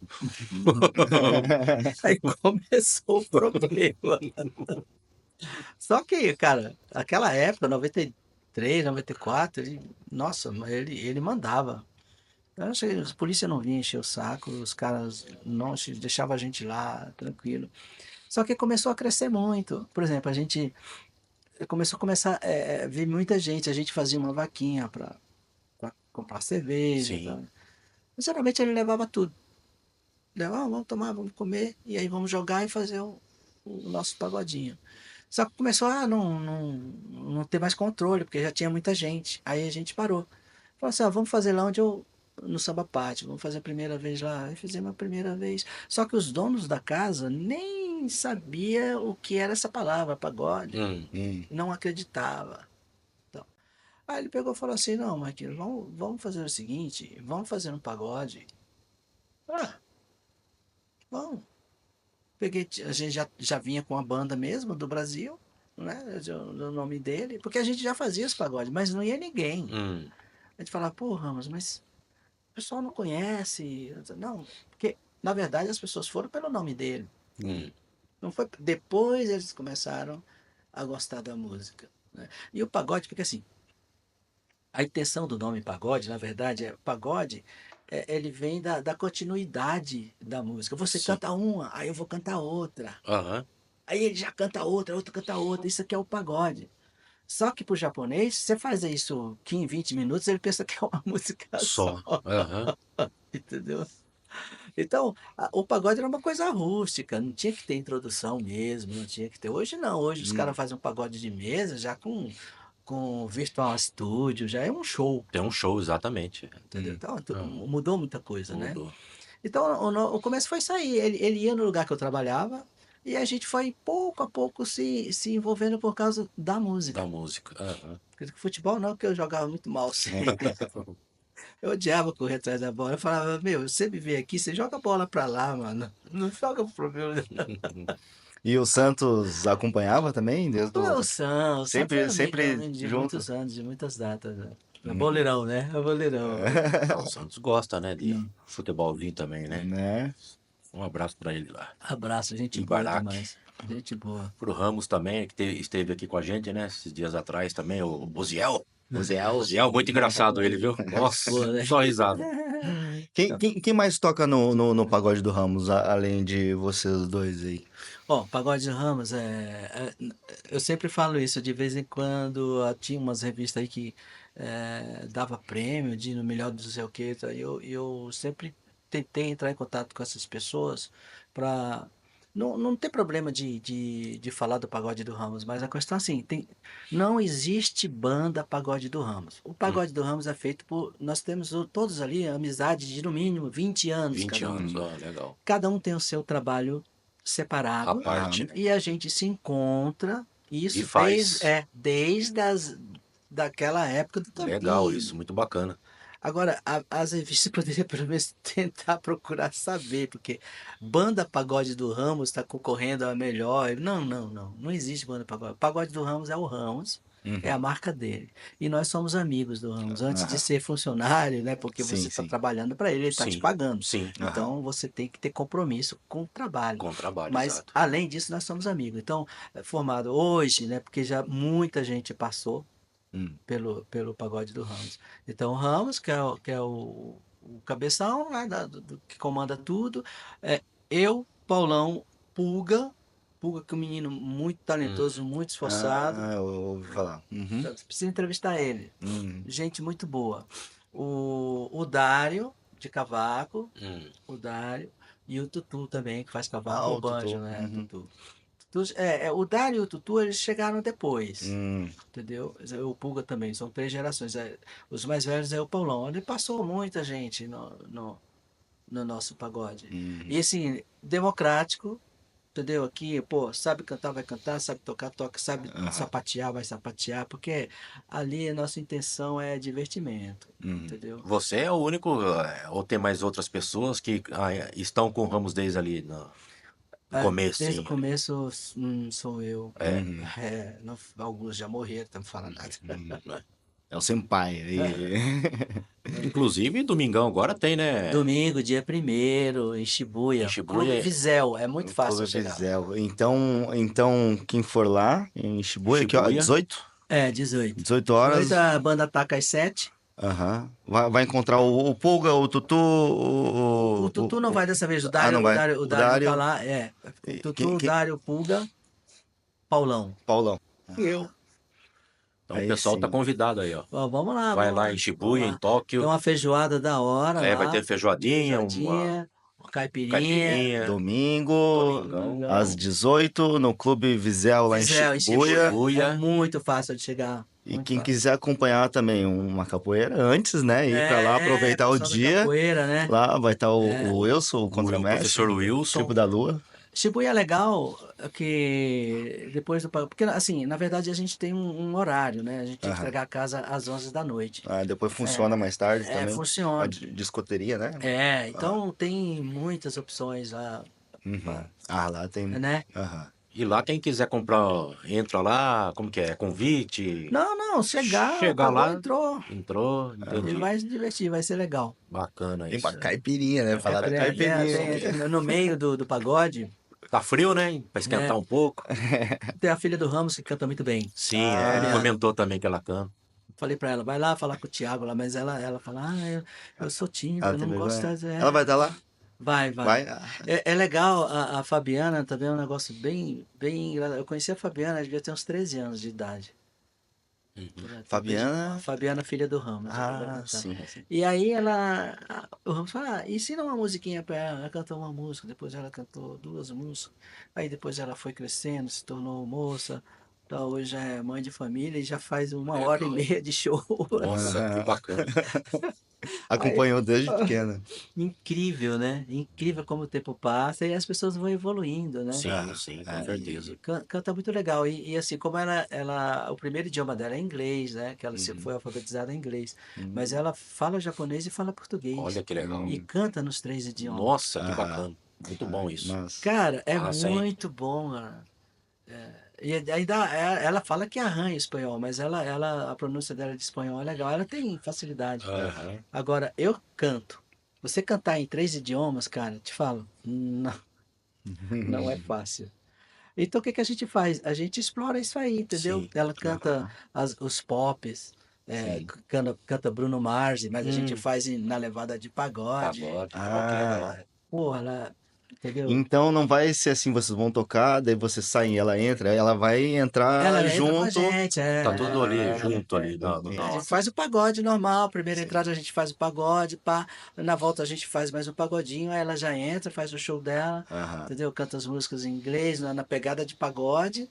Aí começou o problema. Só que, cara, aquela época, 90, 93, 94, nossa, mas ele mandava. Eu não sei, a polícia não vinha encher o saco, os caras não deixavam a gente lá, tranquilo. Só que começou a crescer muito. Por exemplo, a gente começar a ver muita gente, a gente fazia uma vaquinha para comprar cerveja, Sim. tá? Geralmente ele levava tudo. Levava, vamos tomar, vamos comer, e aí vamos jogar e fazer o nosso pagodinho. Só que começou a não ter mais controle, porque já tinha muita gente. Aí a gente parou. Falou assim, vamos fazer lá no Samba Pátio, vamos fazer a primeira vez lá. Aí fizemos a primeira vez. Só que os donos da casa nem sabia o que era essa palavra, pagode. Hum. Não acreditava. Então, aí ele pegou e falou assim, não, Marquinhos, vamos fazer o seguinte, vamos fazer um pagode. Ah, vamos. Peguei, a gente já vinha com a banda mesmo do Brasil, né? O nome dele, porque a gente já fazia os pagodes, mas não ia ninguém. Hum. A gente falava, pô, Ramos, mas o pessoal não conhece. Eu disse, não, porque na verdade as pessoas foram pelo nome dele. Hum. Não foi depois eles começaram a gostar da música, né? E o pagode, porque assim, a intenção do nome pagode, na verdade, pagode, ele vem da continuidade da música. Você Sim. canta uma, aí eu vou cantar outra. Aham. Aí ele já canta outra, outro canta outra. Isso aqui é o pagode. Só que pro japonês, você faz isso 15, 20 minutos, ele pensa que é uma música só, Só. Aham. entendeu? Então, o pagode era uma coisa rústica, não tinha que ter introdução mesmo, não tinha que ter. Hoje não, hoje os caras fazem um pagode de mesa já com Virtual Studio, já é um show, Tem um show, exatamente. entendeu? Então, Aham. mudou muita coisa, né? Mudou. Então, o começo foi isso aí. Ele ia no lugar que eu trabalhava e a gente foi pouco a pouco se envolvendo por causa da música. Da música. Aham. Porque futebol não, porque eu jogava muito mal sempre. Eu odiava correr atrás da bola. Eu falava, meu, você me vê aqui, você joga a bola pra lá, mano. Não joga pro meu. E o Santos acompanhava também? Desde Não é o... o Santos é amigo Sempre de junto. muitos anos, de muitas datas. Né? É boleirão, né? É boleirão. Não, o Santos gosta, né, de futebolzinho também, né? Né? Um abraço pra ele lá. Abraço, gente boa Ibaraki. demais. Gente boa. Pro Ramos também, que esteve aqui com a gente, né? Esses dias atrás também, o Boziel. O Zé Alves. Boziel, muito engraçado ele, viu? Nossa, Boa, né? só risada. Quem mais toca no pagode do Ramos, além de vocês dois aí? Ó, Pagode de Ramos, eu sempre falo isso, de vez em quando tinha umas revistas aí que dava prêmio de no melhor do não sei o que, eu sempre tentei entrar em contato com essas pessoas para não ter problema de falar do Pagode do Ramos, mas a questão é assim, não existe banda Pagode do Ramos. O Pagode do Ramos é feito nós temos todos ali amizade de no mínimo 20 anos 20 cada um. anos, ó, legal. Cada um tem o seu trabalho A separado parte. e a gente se encontra, isso E faz. desde daquela época do Legal Tampinho. isso, muito bacana. Agora, as revistas poderiam pelo menos tentar procurar saber, porque banda Pagode do Ramos está concorrendo a melhor. Não existe banda Pagode. Pagode do Ramos é o Ramos, é a marca dele. E nós somos amigos do Ramos, antes de Aham. ser funcionário, né? Porque Sim, você está sim. trabalhando para ele está te Sim, pagando. sim, Então você tem que ter compromisso com o trabalho. com trabalho, Mas exato. além disso, nós somos amigos. Então, formado hoje, né? Porque já muita gente passou pelo Pagode do Ramos. Então, o Ramos, que é o cabeção, né, que comanda tudo, eu, Paulão, Pulga, que é um menino muito talentoso, muito esforçado. Eu ouvi falar. Uhum. Você precisa entrevistar ele. Uhum. Gente muito boa. O Dário, de cavaco, Hum. o Dário, e o Tutu também, que faz cavaco, o o banjo, Tutu. né? Uhum. Tutu. O Dário e o Tutu, eles chegaram depois. Hum. Entendeu? O Pulga também, são 3 gerações. Os mais velhos é o Paulão. Ele passou muita gente no nosso pagode. E assim, democrático, entendeu? Aqui, pô, sabe cantar, vai cantar, sabe tocar, toca, sabe sapatear, vai sapatear, porque ali a nossa intenção é divertimento, entendeu? Você é o único, ou tem mais outras pessoas que estão com o Ramos desde ali no começo, Desde o sim. começo sou eu. Alguns já morreram, não falando nada. É o senpai aí. Inclusive, domingão agora tem, né? Domingo, dia 1º, em Shibuya. Em Shibuya. Clube Visel, é muito fácil Clube chegar. Bizel. Então, quem for lá em Shibuya, que ó, Shibuya. 18? É, 18. 18 horas. 18 a banda ataca às 7. Aham. Vai encontrar o Pulga, o Tutu, O Tutu não vai dessa vez, o Ah, Dário, não o vai. Dário, o O Dário não tá Dário. lá. É, E Tutu, Dário, Pulga, Paulão. Paulão. E eu. Então Aí o pessoal tá sim. convidado aí, ó. Ó, vamos lá, Vai vamos lá lá. em Vamos Shibuya, em lá. Tem Tóquio. uma feijoada da hora É, lá. vai ter feijoadinha, uma Uma caipirinha. caipirinha. Domingo, Domingão. às 18, no Clube Vizel, lá em Zé, em Shibuya. Shibuya. É muito fácil de chegar. E Muito quem fácil. quiser acompanhar também uma capoeira antes, né? Ir pra lá, aproveitar o pessoal da dia. capoeira, né? Lá vai estar É. o Wilson, o O contramestre, professor Wilson. Tribo da Lua. Shibuya é legal que depois do... Porque, assim, na verdade a gente tem um horário, né? A gente tem que Aham. entregar a casa às 11 da noite. Depois funciona mais tarde também. Funciona. A discoteria, né? Então tem muitas opções lá, Uhum. Lá tem. né? Aham. E lá quem quiser comprar, entra lá, como que é? Convite? Não, chegar Chegar lá, entrou. entrou, Ele entendi. vai se divertir, vai ser legal. Bacana Tem isso. pra caipirinha, né? Falar da É, caipirinha. no meio do pagode, Tá frio, né? Pra esquentar É. um pouco. tem a filha do Ramos que canta muito bem. Sim, ele comentou também que ela canta. Falei pra ela, vai lá falar com o Thiago lá, mas ela fala, eu sou tímida, Ela eu tem não gosto vergonha? de... Ela vai estar lá? Vai. Vai? É legal, a Fabiana também é um negócio bem... Eu conheci a Fabiana, ela devia ter uns 13 anos de idade. Fabiana? Fabiana, filha do Ramos. Sim. E aí o Ramos fala, ensina uma musiquinha pra ela. Ela cantou uma música, depois ela cantou 2 músicas. Aí depois ela foi crescendo, se tornou moça. Então, hoje já é mãe de família e já faz 1h30 de show. Nossa, que bacana. Acompanhou desde pequena. Incrível, né? Incrível como o tempo passa e as pessoas vão evoluindo, né? Sim, com certeza. Canta muito legal. E assim, como o primeiro idioma dela é inglês, né? Que ela sempre foi alfabetizada em inglês. Mas ela fala japonês e fala português. Olha que legal. E canta nos 3 idiomas. Nossa, que bacana. Muito bom isso. Nossa. Cara, é Massa, hein? muito bom, cara. E ainda ela fala que arranha espanhol, mas a pronúncia dela de espanhol é legal. Ela tem facilidade. Aham. Agora, eu canto. Você cantar em 3 idiomas, cara, te falo, não é fácil. Então, o que a gente faz? A gente explora isso aí, entendeu? Sim. Ela canta os pops, canta Bruno Mars, mas a gente faz na levada de pagode. Pagode. Ó, que legal. Porra, ela, entendeu? Então não vai ser assim, vocês vão tocar, daí você sai e ela entra, ela vai entrar Ela entra com a junto. gente, Tá tudo ali, junto ali. A gente faz o pagode normal, primeira entrada a gente faz o pagode, pá, na volta a gente faz mais um pagodinho, aí ela já entra, faz o show dela, entendeu? Canta as músicas em inglês, na pegada de pagode,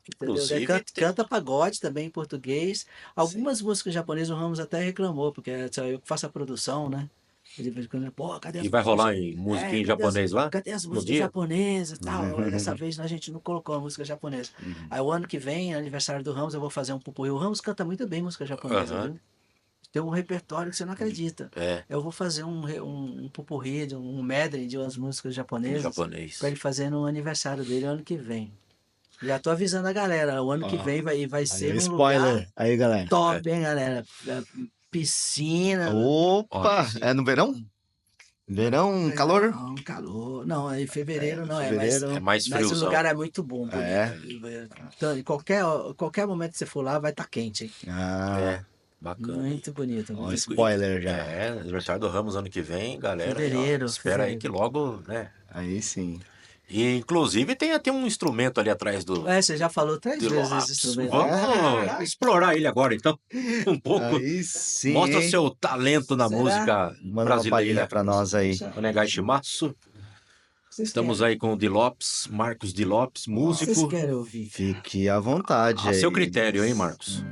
entendeu? Inclusive, Canta pagode também em português. Algumas músicas japonesas o Ramos até reclamou, porque eu que faço a produção, né? De vez em quando, pô, cadê as E vai músicas? rolar em musiquinha em Cadê japonês lá? Cadê as No músicas dia? japonesas e tal? Dessa vez a gente não colocou a música japonesa. Aí o ano que vem, aniversário do Ramos, eu vou fazer um pupurri. O Ramos canta muito bem música japonesa, viu? Tem um repertório que você não acredita. Eu vou fazer um pupurri, um medley de umas músicas japonesas Japonês. para ele fazer no aniversário dele ano que vem. Já tô avisando a galera, o ano que vem vai ser um Spoiler. lugar Aí, galera. top, hein, galera? Piscina. Opa! É no verão? Verão, calor? Não, calor. Não, em fevereiro não é, fevereiro. É mais mas o friozão. lugar é muito bom, bonito. É. Então, em qualquer momento que você for lá, vai estar quente, hein? Bacana. Muito bonito. Ó, Muito spoiler já. Aniversário do Ramos ano que vem, galera. Fevereiro, Espera aí fevereiro. que logo, né? Aí sim. E inclusive tem até um instrumento ali atrás do. Você já falou 3 do vezes Lopes. esse instrumento. Vamos explorar ele agora, então. Um pouco. Aí sim. Mostra hein? seu talento na Será? música Manda uma brasileira. palhinha pra nós aí. Onegai Shimatsu. Estamos aí com o Di Lopes, Marcos Di Lopes, Vocês músico. querem ouvir? Fique à vontade A aí. seu critério, hein, Marcos?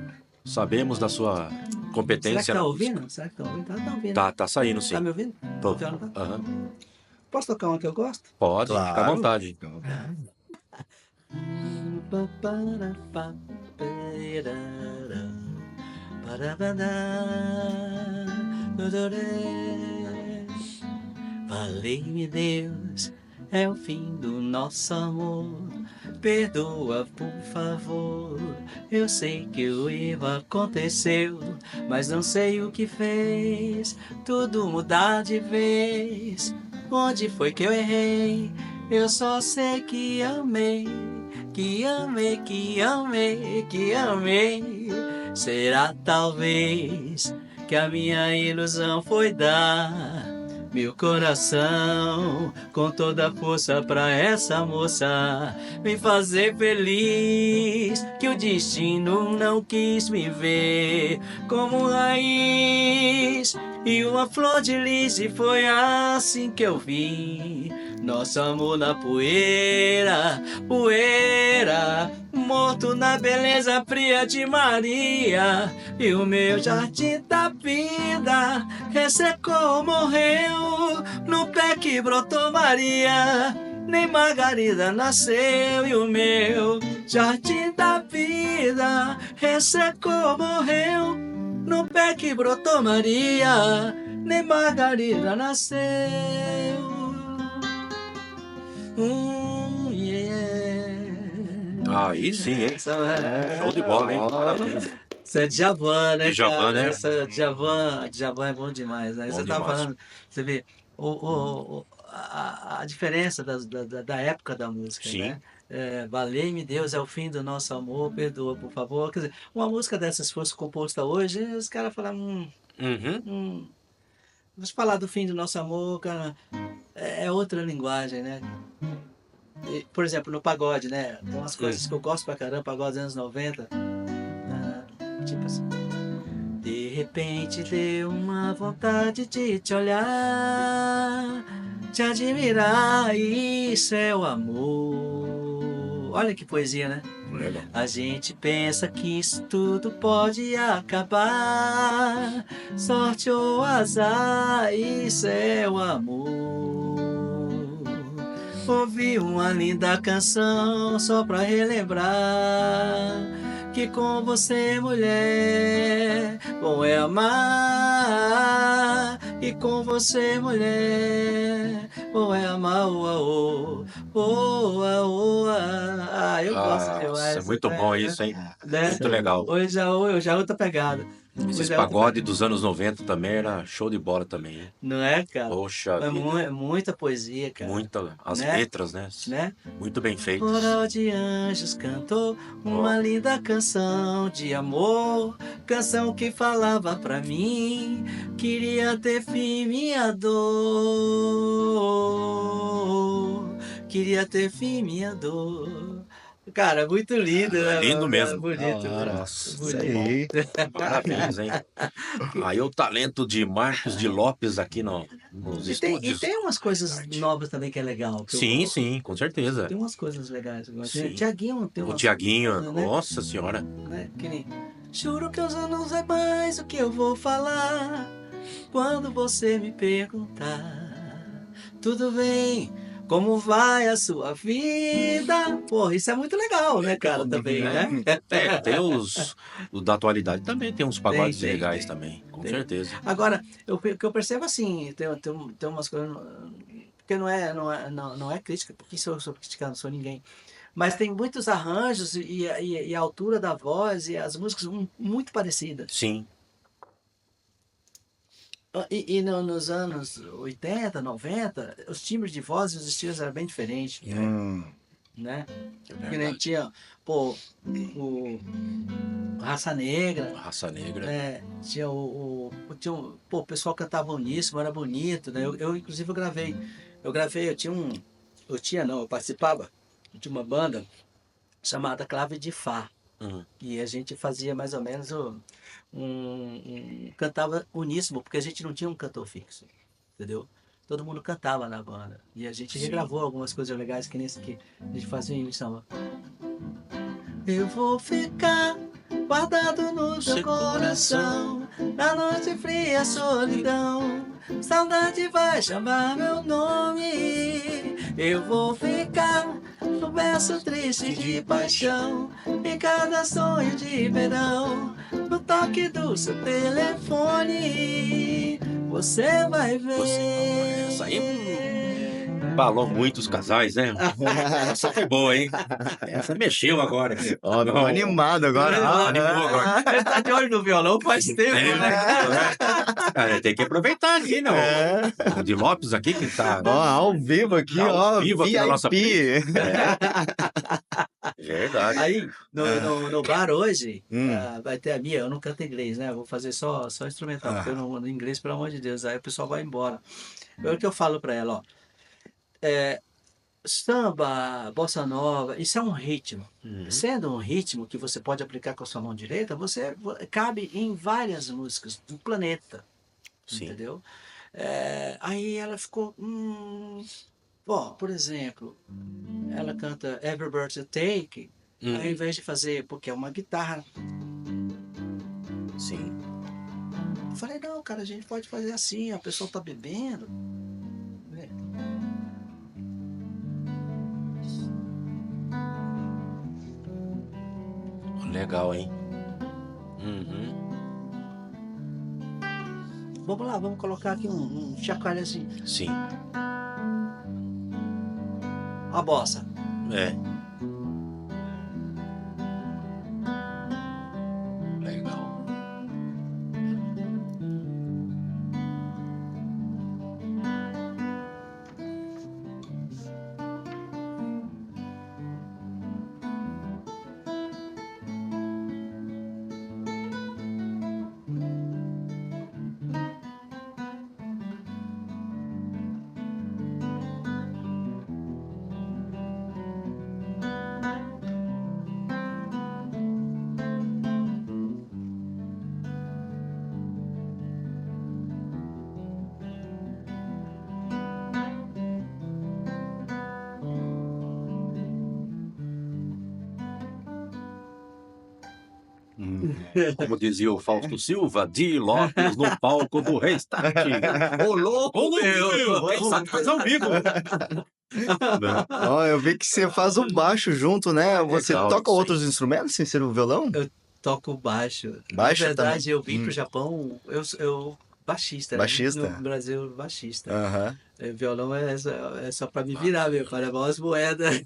Sabemos da sua Será que competência. tá na ouvindo? música. Será que tá ouvindo? Tá ouvindo. Tá saindo sim. Tá me ouvindo? Tô. Tá ouvindo? Aham. Posso tocar uma que eu gosto? Pode, Claro. fica à vontade. Valei-me Deus, é o fim do nosso amor. Perdoa, por favor. Eu sei que o erro aconteceu, mas não sei o que fez tudo mudar de vez. Onde foi que eu errei? Eu só sei que amei. que amei, que amei, que amei. Será talvez que a minha ilusão foi dar meu coração com toda a força pra essa moça me fazer feliz, que o destino não quis me ver como raiz e uma flor de lis, e foi assim que eu vi nosso amor na poeira, poeira, morto na beleza fria de Maria. E o meu jardim da vida ressecou, morreu no pé que brotou Maria. Nem Margarida nasceu. E o meu jardim da vida ressecou, morreu no pé que brotou Maria. Nem Margarida nasceu. Yeah. Aí sim, hein? Essa Show de bola, hein? Parabéns. isso é Djavan, né, Djavan, cara? né? Essa Djavan é bom demais, né? Bom Você tava demais. falando, você vê a diferença da época da música, Sim. né? Valei-me Deus, é o fim do nosso amor, perdoa, por favor. Quer dizer, uma música dessas fosse composta hoje, os caras falam, Uhum. vamos falar do fim do nosso amor, cara, é outra linguagem, né? Por exemplo, no pagode, né? Tem umas coisas que eu gosto pra caramba, pagode dos anos 90. Tipo assim. De repente deu uma vontade de te olhar, te admirar, isso é o amor. Olha que poesia, né? Legal. A gente pensa que isso tudo pode acabar, sorte ou azar, isso é o amor. Ouvi uma linda canção só pra relembrar que com você, mulher, bom é amar. E com você, mulher, bom é amar. Eu gosto Nossa, demais. muito bom isso, hein? Né? Muito legal. Hoje já é outra pegada. Esses Hoje é outra pagode pegada. dos anos 90 também era show de bola também, hein? Não é, cara? Poxa É vida. muita poesia, cara. Muita. As Né? letras, né? Né? Muito bem feitas. Coral de Anjos cantou uma linda canção de amor, canção que falava pra mim, queria ter fim minha dor, queria ter fim minha dor. Cara, muito lindo, né? Lindo mesmo. Bonito, Da hora. Nossa, Isso bonito. aí. parabéns, hein? Aí o talento de Marcos de Lopes aqui nos E estúdios. tem umas coisas novas também que é legal. Que eu Sim, gosto. sim, com certeza. Tem umas coisas legais. Eu gosto. Sim. Tiaguinho tem O umas Tiaguinho, né? nossa senhora. Né? Que nem, juro que os anos é mais o que eu vou falar quando você me perguntar. Tudo bem, como vai a sua vida? Porra, isso é muito legal, né, cara, também, né? Tem os da atualidade também, tem uns pagodes Tem, legais tem. também, com Tem. certeza. Agora, o que eu percebo assim, tem umas coisas, porque não é crítica, porque se eu sou criticando, não sou ninguém. Mas tem muitos arranjos e a altura da voz e as músicas muito parecidas. Sim, Nos anos 80, 90, os timbres de voz e os estilos eram bem diferentes, né? é Que nem verdade. tinha, pô, o Raça Negra, Raça Negra. né? Pô, o pessoal cantava uníssono, era bonito, né? Inclusive, eu participava de uma banda chamada Clave de Fá. E a gente fazia mais ou menos cantava uníssono, porque a gente não tinha um cantor fixo, entendeu? Todo mundo cantava na banda. E a gente regravou algumas coisas legais, que nem esse aqui. A gente fazia em samba. Eu vou ficar guardado no teu coração, na noite fria, solidão. Saudade vai chamar meu nome. Eu vou ficar no verso triste de paixão, em cada sonho de verão, no toque do seu telefone. Você vai ver. Essa aí, Falou muitos casais, né? Essa foi boa, hein? Essa mexeu agora. Ó, ficou Não. animado agora. ó. Animou agora. Ele tá de olho no violão faz tempo, né? Cara, tem que aproveitar aqui, não. É. O de Lopes aqui que tá Ó, ao vivo aqui, Ao ó. vivo aqui na nossa VIP. verdade. Aí, no bar hoje, Hum. vai ter a minha, eu não canto inglês, né? Eu vou fazer só instrumental, porque eu não, no inglês, pelo amor de Deus, aí o pessoal vai embora. É o que eu falo pra ela, ó. Samba, bossa nova, isso é um ritmo. Sendo um ritmo que você pode aplicar com a sua mão direita, você cabe em várias músicas do planeta. Sim. Entendeu? Aí ela ficou. Ó, por exemplo, ela canta Every Breath You Take, aí, ao invés de fazer, porque é uma guitarra. Sim. Eu falei, não, cara, a gente pode fazer assim, a pessoa tá bebendo. Legal, hein? Uhum. Vamos lá, vamos colocar aqui um chacoalhazinho. Sim. A bossa. É. Legal. Como dizia o Fausto Silva, de Lopes no palco do Restart. Ô, louco, meu! Quem sabe faz ao vivo. Ó, eu vi que você faz o baixo junto, né? Você Legal, toca isso aí. outros instrumentos sem ser o violão? Eu toco baixo. Baixo Na verdade, também? eu vim pro Japão, eu baixista, né? Baixista? No Brasil, baixista. Aham. Violão é só para me virar mesmo, para levar umas moedas.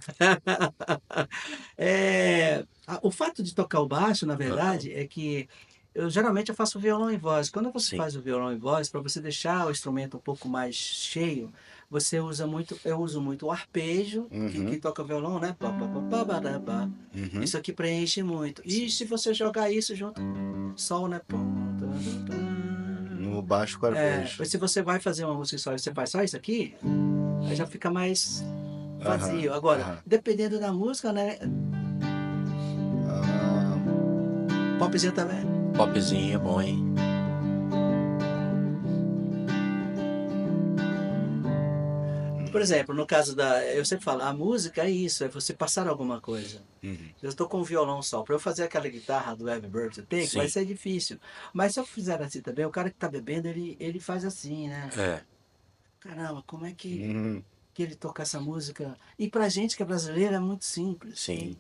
O fato de tocar o baixo, na verdade, é que geralmente eu faço violão e voz. Quando você Sim. faz o violão e voz, para você deixar o instrumento um pouco mais cheio, você usa muito, eu uso muito o arpejo, que toca violão, né? Pá, pá, pá, pá, bará, pá. Isso aqui preenche muito. E se você jogar isso junto, sol, né? Pum, tá, tá, tá. No baixo com arpejo. Mas se você vai fazer uma música só e você faz só isso aqui, aí já fica mais vazio. Agora, dependendo da música, né? Popzinho também. Popzinho é bom, hein? Por exemplo, no caso eu sempre falo, a música é isso, é você passar alguma coisa. Eu estou com o violão só, para eu fazer aquela guitarra do Every Bird You Take, vai ser difícil. Mas se eu fizer assim também, o cara que está bebendo, ele faz assim, né? É. Caramba, como é que ele toca essa música? E pra gente que é brasileiro é muito simples. Sim.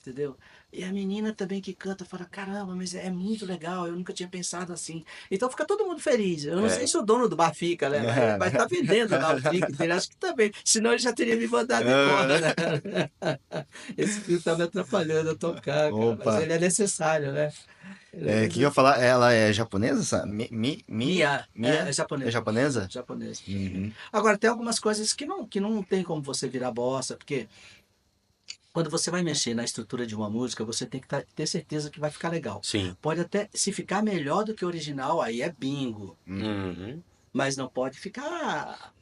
Entendeu? E a menina também que canta fala, caramba, mas é muito legal, eu nunca tinha pensado assim. Então fica todo mundo feliz. Eu não sei se o dono do bar fica, né? Mas tá vendendo lá o fica, ele acha que também. Senão ele já teria me mandado embora, né? Esse filho tá me atrapalhando a tocar, cara. Mas ele é necessário, né? O que eu ia falar? Ela é japonesa? Essa? Mia. É japonesa. É japonesa? Japonesa. Agora, tem algumas coisas que não tem como você virar bossa, porque quando você vai mexer na estrutura de uma música, você tem que ter certeza que vai ficar legal. Sim. Pode até, se ficar melhor do que o original, aí é bingo. Mas não pode ficar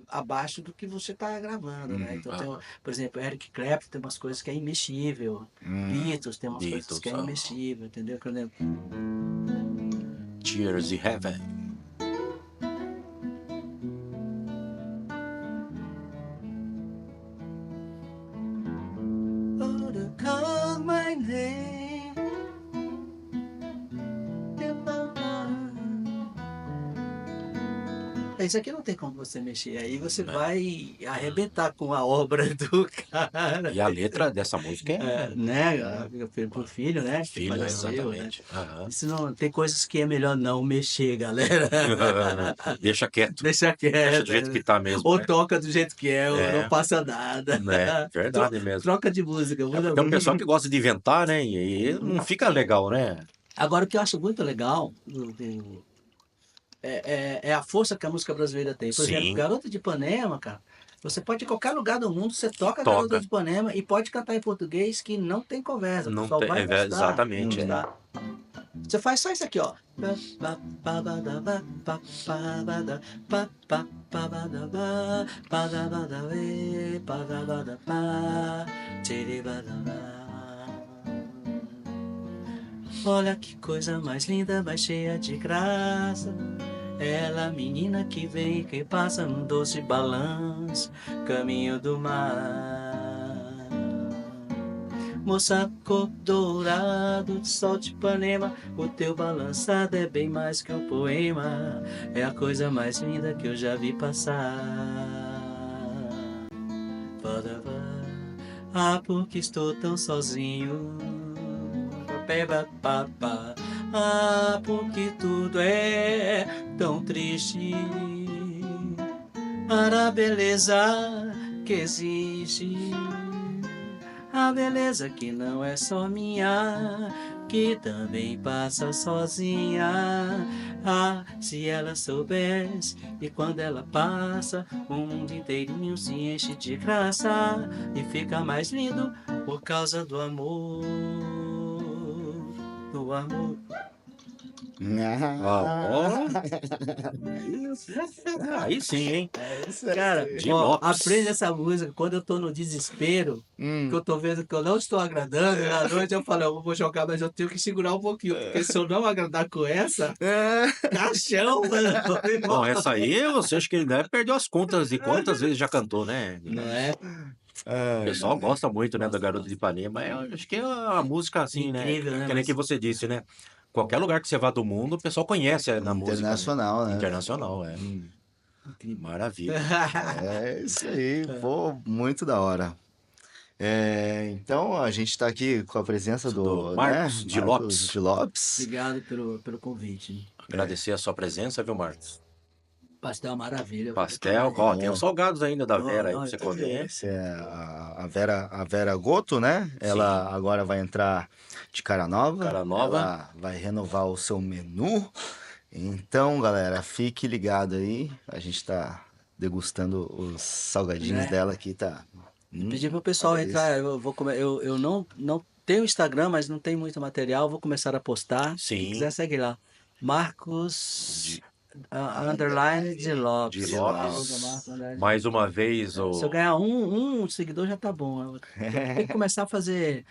abaixo do que você está gravando, né? Então, por exemplo, Eric Clapton tem umas coisas que é imexível. Beatles tem umas coisas que é imexível, entendeu? Por exemplo, Tears in Heaven. oh, to call my name. Isso aqui não tem como você mexer. Aí você vai arrebentar com a obra do cara. E a letra dessa música Né? Pro filho, né? Que filho, faleceu, né? exatamente. Aham. Isso não, tem coisas que é melhor não mexer, galera. Deixa quieto. Deixa quieto. Deixa do jeito que tá mesmo. Ou né? toca do jeito que é, ou É. não passa nada. Né? Verdade mesmo. Troca de música. muda Tem um muito. pessoal que gosta de inventar, né? E não fica legal, né? Agora, o que eu acho muito legal é a força que a música brasileira tem. Por Sim. exemplo, Garota de Ipanema, cara. Você pode ir em qualquer lugar do mundo, você toca Toca. Garota de Ipanema e pode cantar em português que não tem conversa. O Não pessoal tem- vai é, gostar, exatamente, vai gostar. Você faz só isso aqui, ó. Olha que coisa mais linda, mais cheia de graça. Ela, menina que vem, que passa num doce balanço, caminho do mar. Moça cor dourado, sol de Ipanema, o teu balançado é bem mais que um poema. É a coisa mais linda que eu já vi passar. Ah, porque estou tão sozinho. Ah, porque tudo é tão triste. Para a beleza que existe, a beleza que não é só minha, que também passa sozinha. Ah, se ela soubesse, e quando ela passa, o mundo inteirinho se enche de graça e fica mais lindo por causa do amor. Do amor. Aí sim, hein? Cara, De ó, Lopes. aprende essa música quando eu tô no desespero, que eu tô vendo que eu não estou agradando, e na noite eu falo, eu vou jogar, mas eu tenho que segurar um pouquinho, porque se eu não agradar com essa, caixão, mano. Bom, essa aí, você acha que ele deve perder as contas de quantas vezes já cantou, né? Não é? O pessoal gosta muito, né, da Garota de Ipanema. Eu acho que é uma música assim, Incrível, né? né, Que nem mas- que você disse, né? Qualquer lugar que você vá do mundo, o pessoal conhece na música. Internacional, né? Internacional, é. Maravilha. É isso aí, pô, muito da hora. Então, a gente está aqui com a presença Do do Marcos né, de Lopes. de Lopes. Obrigado pelo convite. Agradecer a sua presença, viu, Marcos? Pastel é uma maravilha. Pastel, ó, tem os salgados ainda da Vera aí pra você comer. Esse é a Vera Goto, né? Ela agora vai entrar de cara nova. Cara nova. Ela vai renovar o seu menu. Então, galera, fique ligado aí. A gente tá degustando os salgadinhos Né? dela aqui, tá? Pedi pro pessoal olha entrar, eu vou comer, eu não tenho Instagram, mas não tem muito material, vou começar a postar. Sim. Quem quiser segue lá. Marcos underline de Lopes. De Lopes. Marcos, underline de Mais uma vez, o... Se eu ganhar um seguidor já tá bom. Eu tenho que começar a fazer,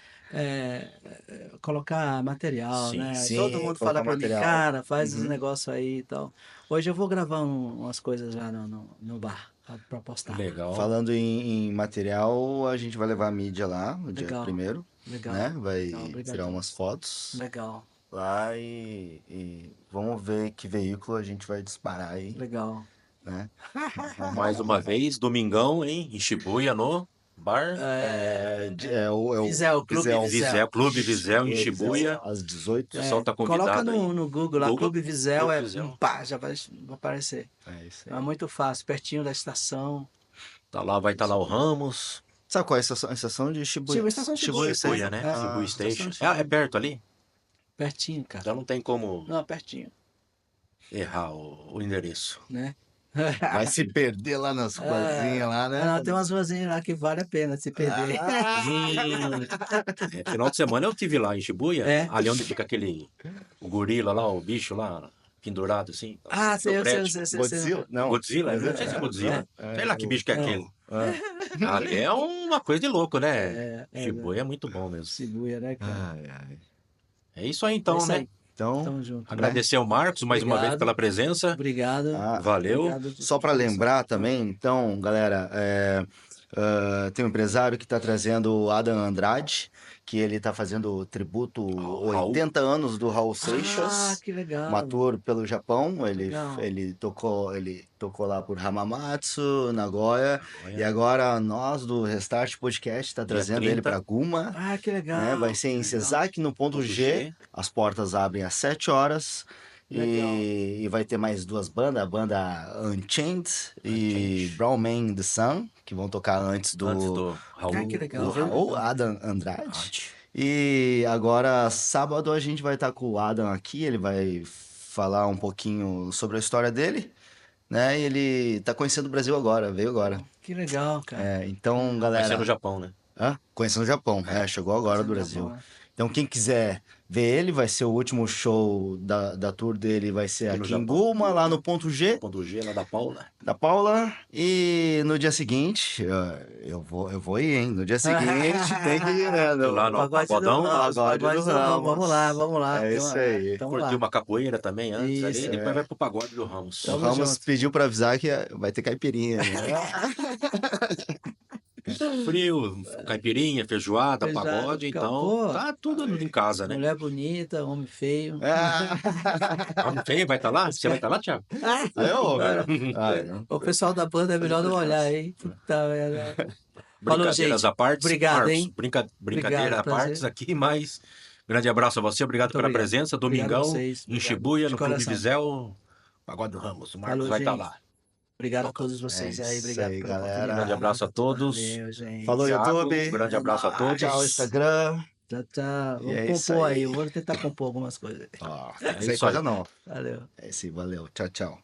colocar material, Sim, né? sim, Todo mundo fala colocar pra mim, material. cara, faz esse negócio aí e tal. Hoje eu vou gravar umas coisas lá no bar pra postar. Legal. Falando em material, a gente vai levar a mídia lá no dia Legal. 1º, Legal. né? Vai Legal, obrigado. tirar umas fotos Legal, lá e vamos ver que veículo a gente vai disparar aí, legal. né? Mais uma vez, domingão, hein? Em Shibuya, no bar. Visel, Clube Visel. Visel, Clube Visel, em Shibuya. Às 18. O pessoal tá convidado Coloca aí. no Google lá, Google, Clube Visel, Clube Visel. pá, já vai aparecer. É isso aí. É muito fácil, pertinho da estação. Tá lá, vai estar lá o Ramos. Sabe qual é a estação? A estação de Shibuya. Shibuya, estação de Shibuya. Shibuya, né? É. Shibuya Station. Estação de Shibuya. É perto ali? Pertinho, cara. Então não tem como Não, pertinho, errar o endereço. né? Vai se perder lá nas ruazinhas lá, né? Não, tem umas ruazinhas lá que vale a pena se perder. Final de semana eu tive lá em Shibuya, É. ali onde fica o gorila lá, o bicho lá, pendurado assim. Ah, no sei, eu prédio. sei. Godzilla? Não. Godzilla? Eu não sei se é Godzilla. Sei lá que bicho que é aquele. Ali é uma coisa de louco, né? Shibuya é muito bom mesmo. Shibuya, né, cara? Ai, ai. É isso aí então, É isso né? aí. Então, Tamo junto. Agradecer ao Marcos mais uma Obrigado. vez pela presença. Obrigado. Ah, Valeu. Obrigado. só para lembrar também, então, galera, Tem um empresário que está trazendo o Adam Andrade, que ele está fazendo tributo Raul. 80 anos do Raul Ah, Seixas. que legal. Uma tour pelo Japão, Legal. ele tocou lá por Hamamatsu, Nagoya, e agora nós do Restart Podcast está Dia trazendo ele 30. para Guma, Ah, que legal. né? Vai ser em Legal. Sesaki, no ponto Ponto G. G. As portas abrem às 7 horas. Legal. E vai ter mais duas bandas, a banda Unchained e Unchained. Brown Man The Sun, que vão tocar antes Antes do Raul. Ah, que legal. do viu? Raul Adam Andrade. E agora, sábado, a gente vai estar com o Adam aqui, ele vai falar um pouquinho sobre a história dele, né? E ele tá conhecendo o Brasil agora, veio agora. Que legal, cara. Então, Vai ser galera... no Japão, né? Conhecendo o Japão, chegou agora do Conhecendo o Brasil. Japão, Então, quem quiser ver ele, vai ser o último show da tour dele, vai ser Aqui no aqui em Japão. Guma, lá no ponto G, Ponto G, lá da Paula. da Paula. E no dia seguinte, eu vou ir, hein? No dia seguinte tem que ir, né? Lá no Pagode do Pagodão, Ramos, Pagode Pagode do do Ramos. Vamos lá, Ramos. vamos lá. É isso aí. Tamo Curtir lá. uma capoeira também antes ali, Isso, depois vai pro pagode do Ramos. O Tamo Ramos junto. pediu pra avisar que vai ter caipirinha, né? Frio, caipirinha, feijoada, Feijoada, pagode, então pô. tá tudo em casa, né? Mulher bonita, homem feio. Homem feio vai estar lá? Você vai estar lá, Thiago? O pessoal da banda é melhor não olhar, hein? Puta merda. Falou, Brincadeiras gente. à parte. Obrigado, Marcos, hein? brincadeira Obrigado, à parte prazer. aqui, mas grande abraço a você, obrigado Muito pela obrigado. presença. Obrigado a Domingão, vocês. em Obrigado. Shibuya, De no Clube coração. Visel, Pagode do Ramos. O Marcos Falou, vai estar gente. lá. Obrigado a todos vocês É aí. isso Obrigado aí, pela galera. oportunidade. Grande abraço a todos. Valeu, gente. Falou, Thiago, YouTube. grande abraço a todos. Tchau, Instagram. Tchau, tchau. E Vamos é isso compor aí. aí. Eu vou tentar compor algumas coisas. Ó, É isso aí isso aí. coisa não. Valeu. É isso aí, valeu. Tchau, tchau.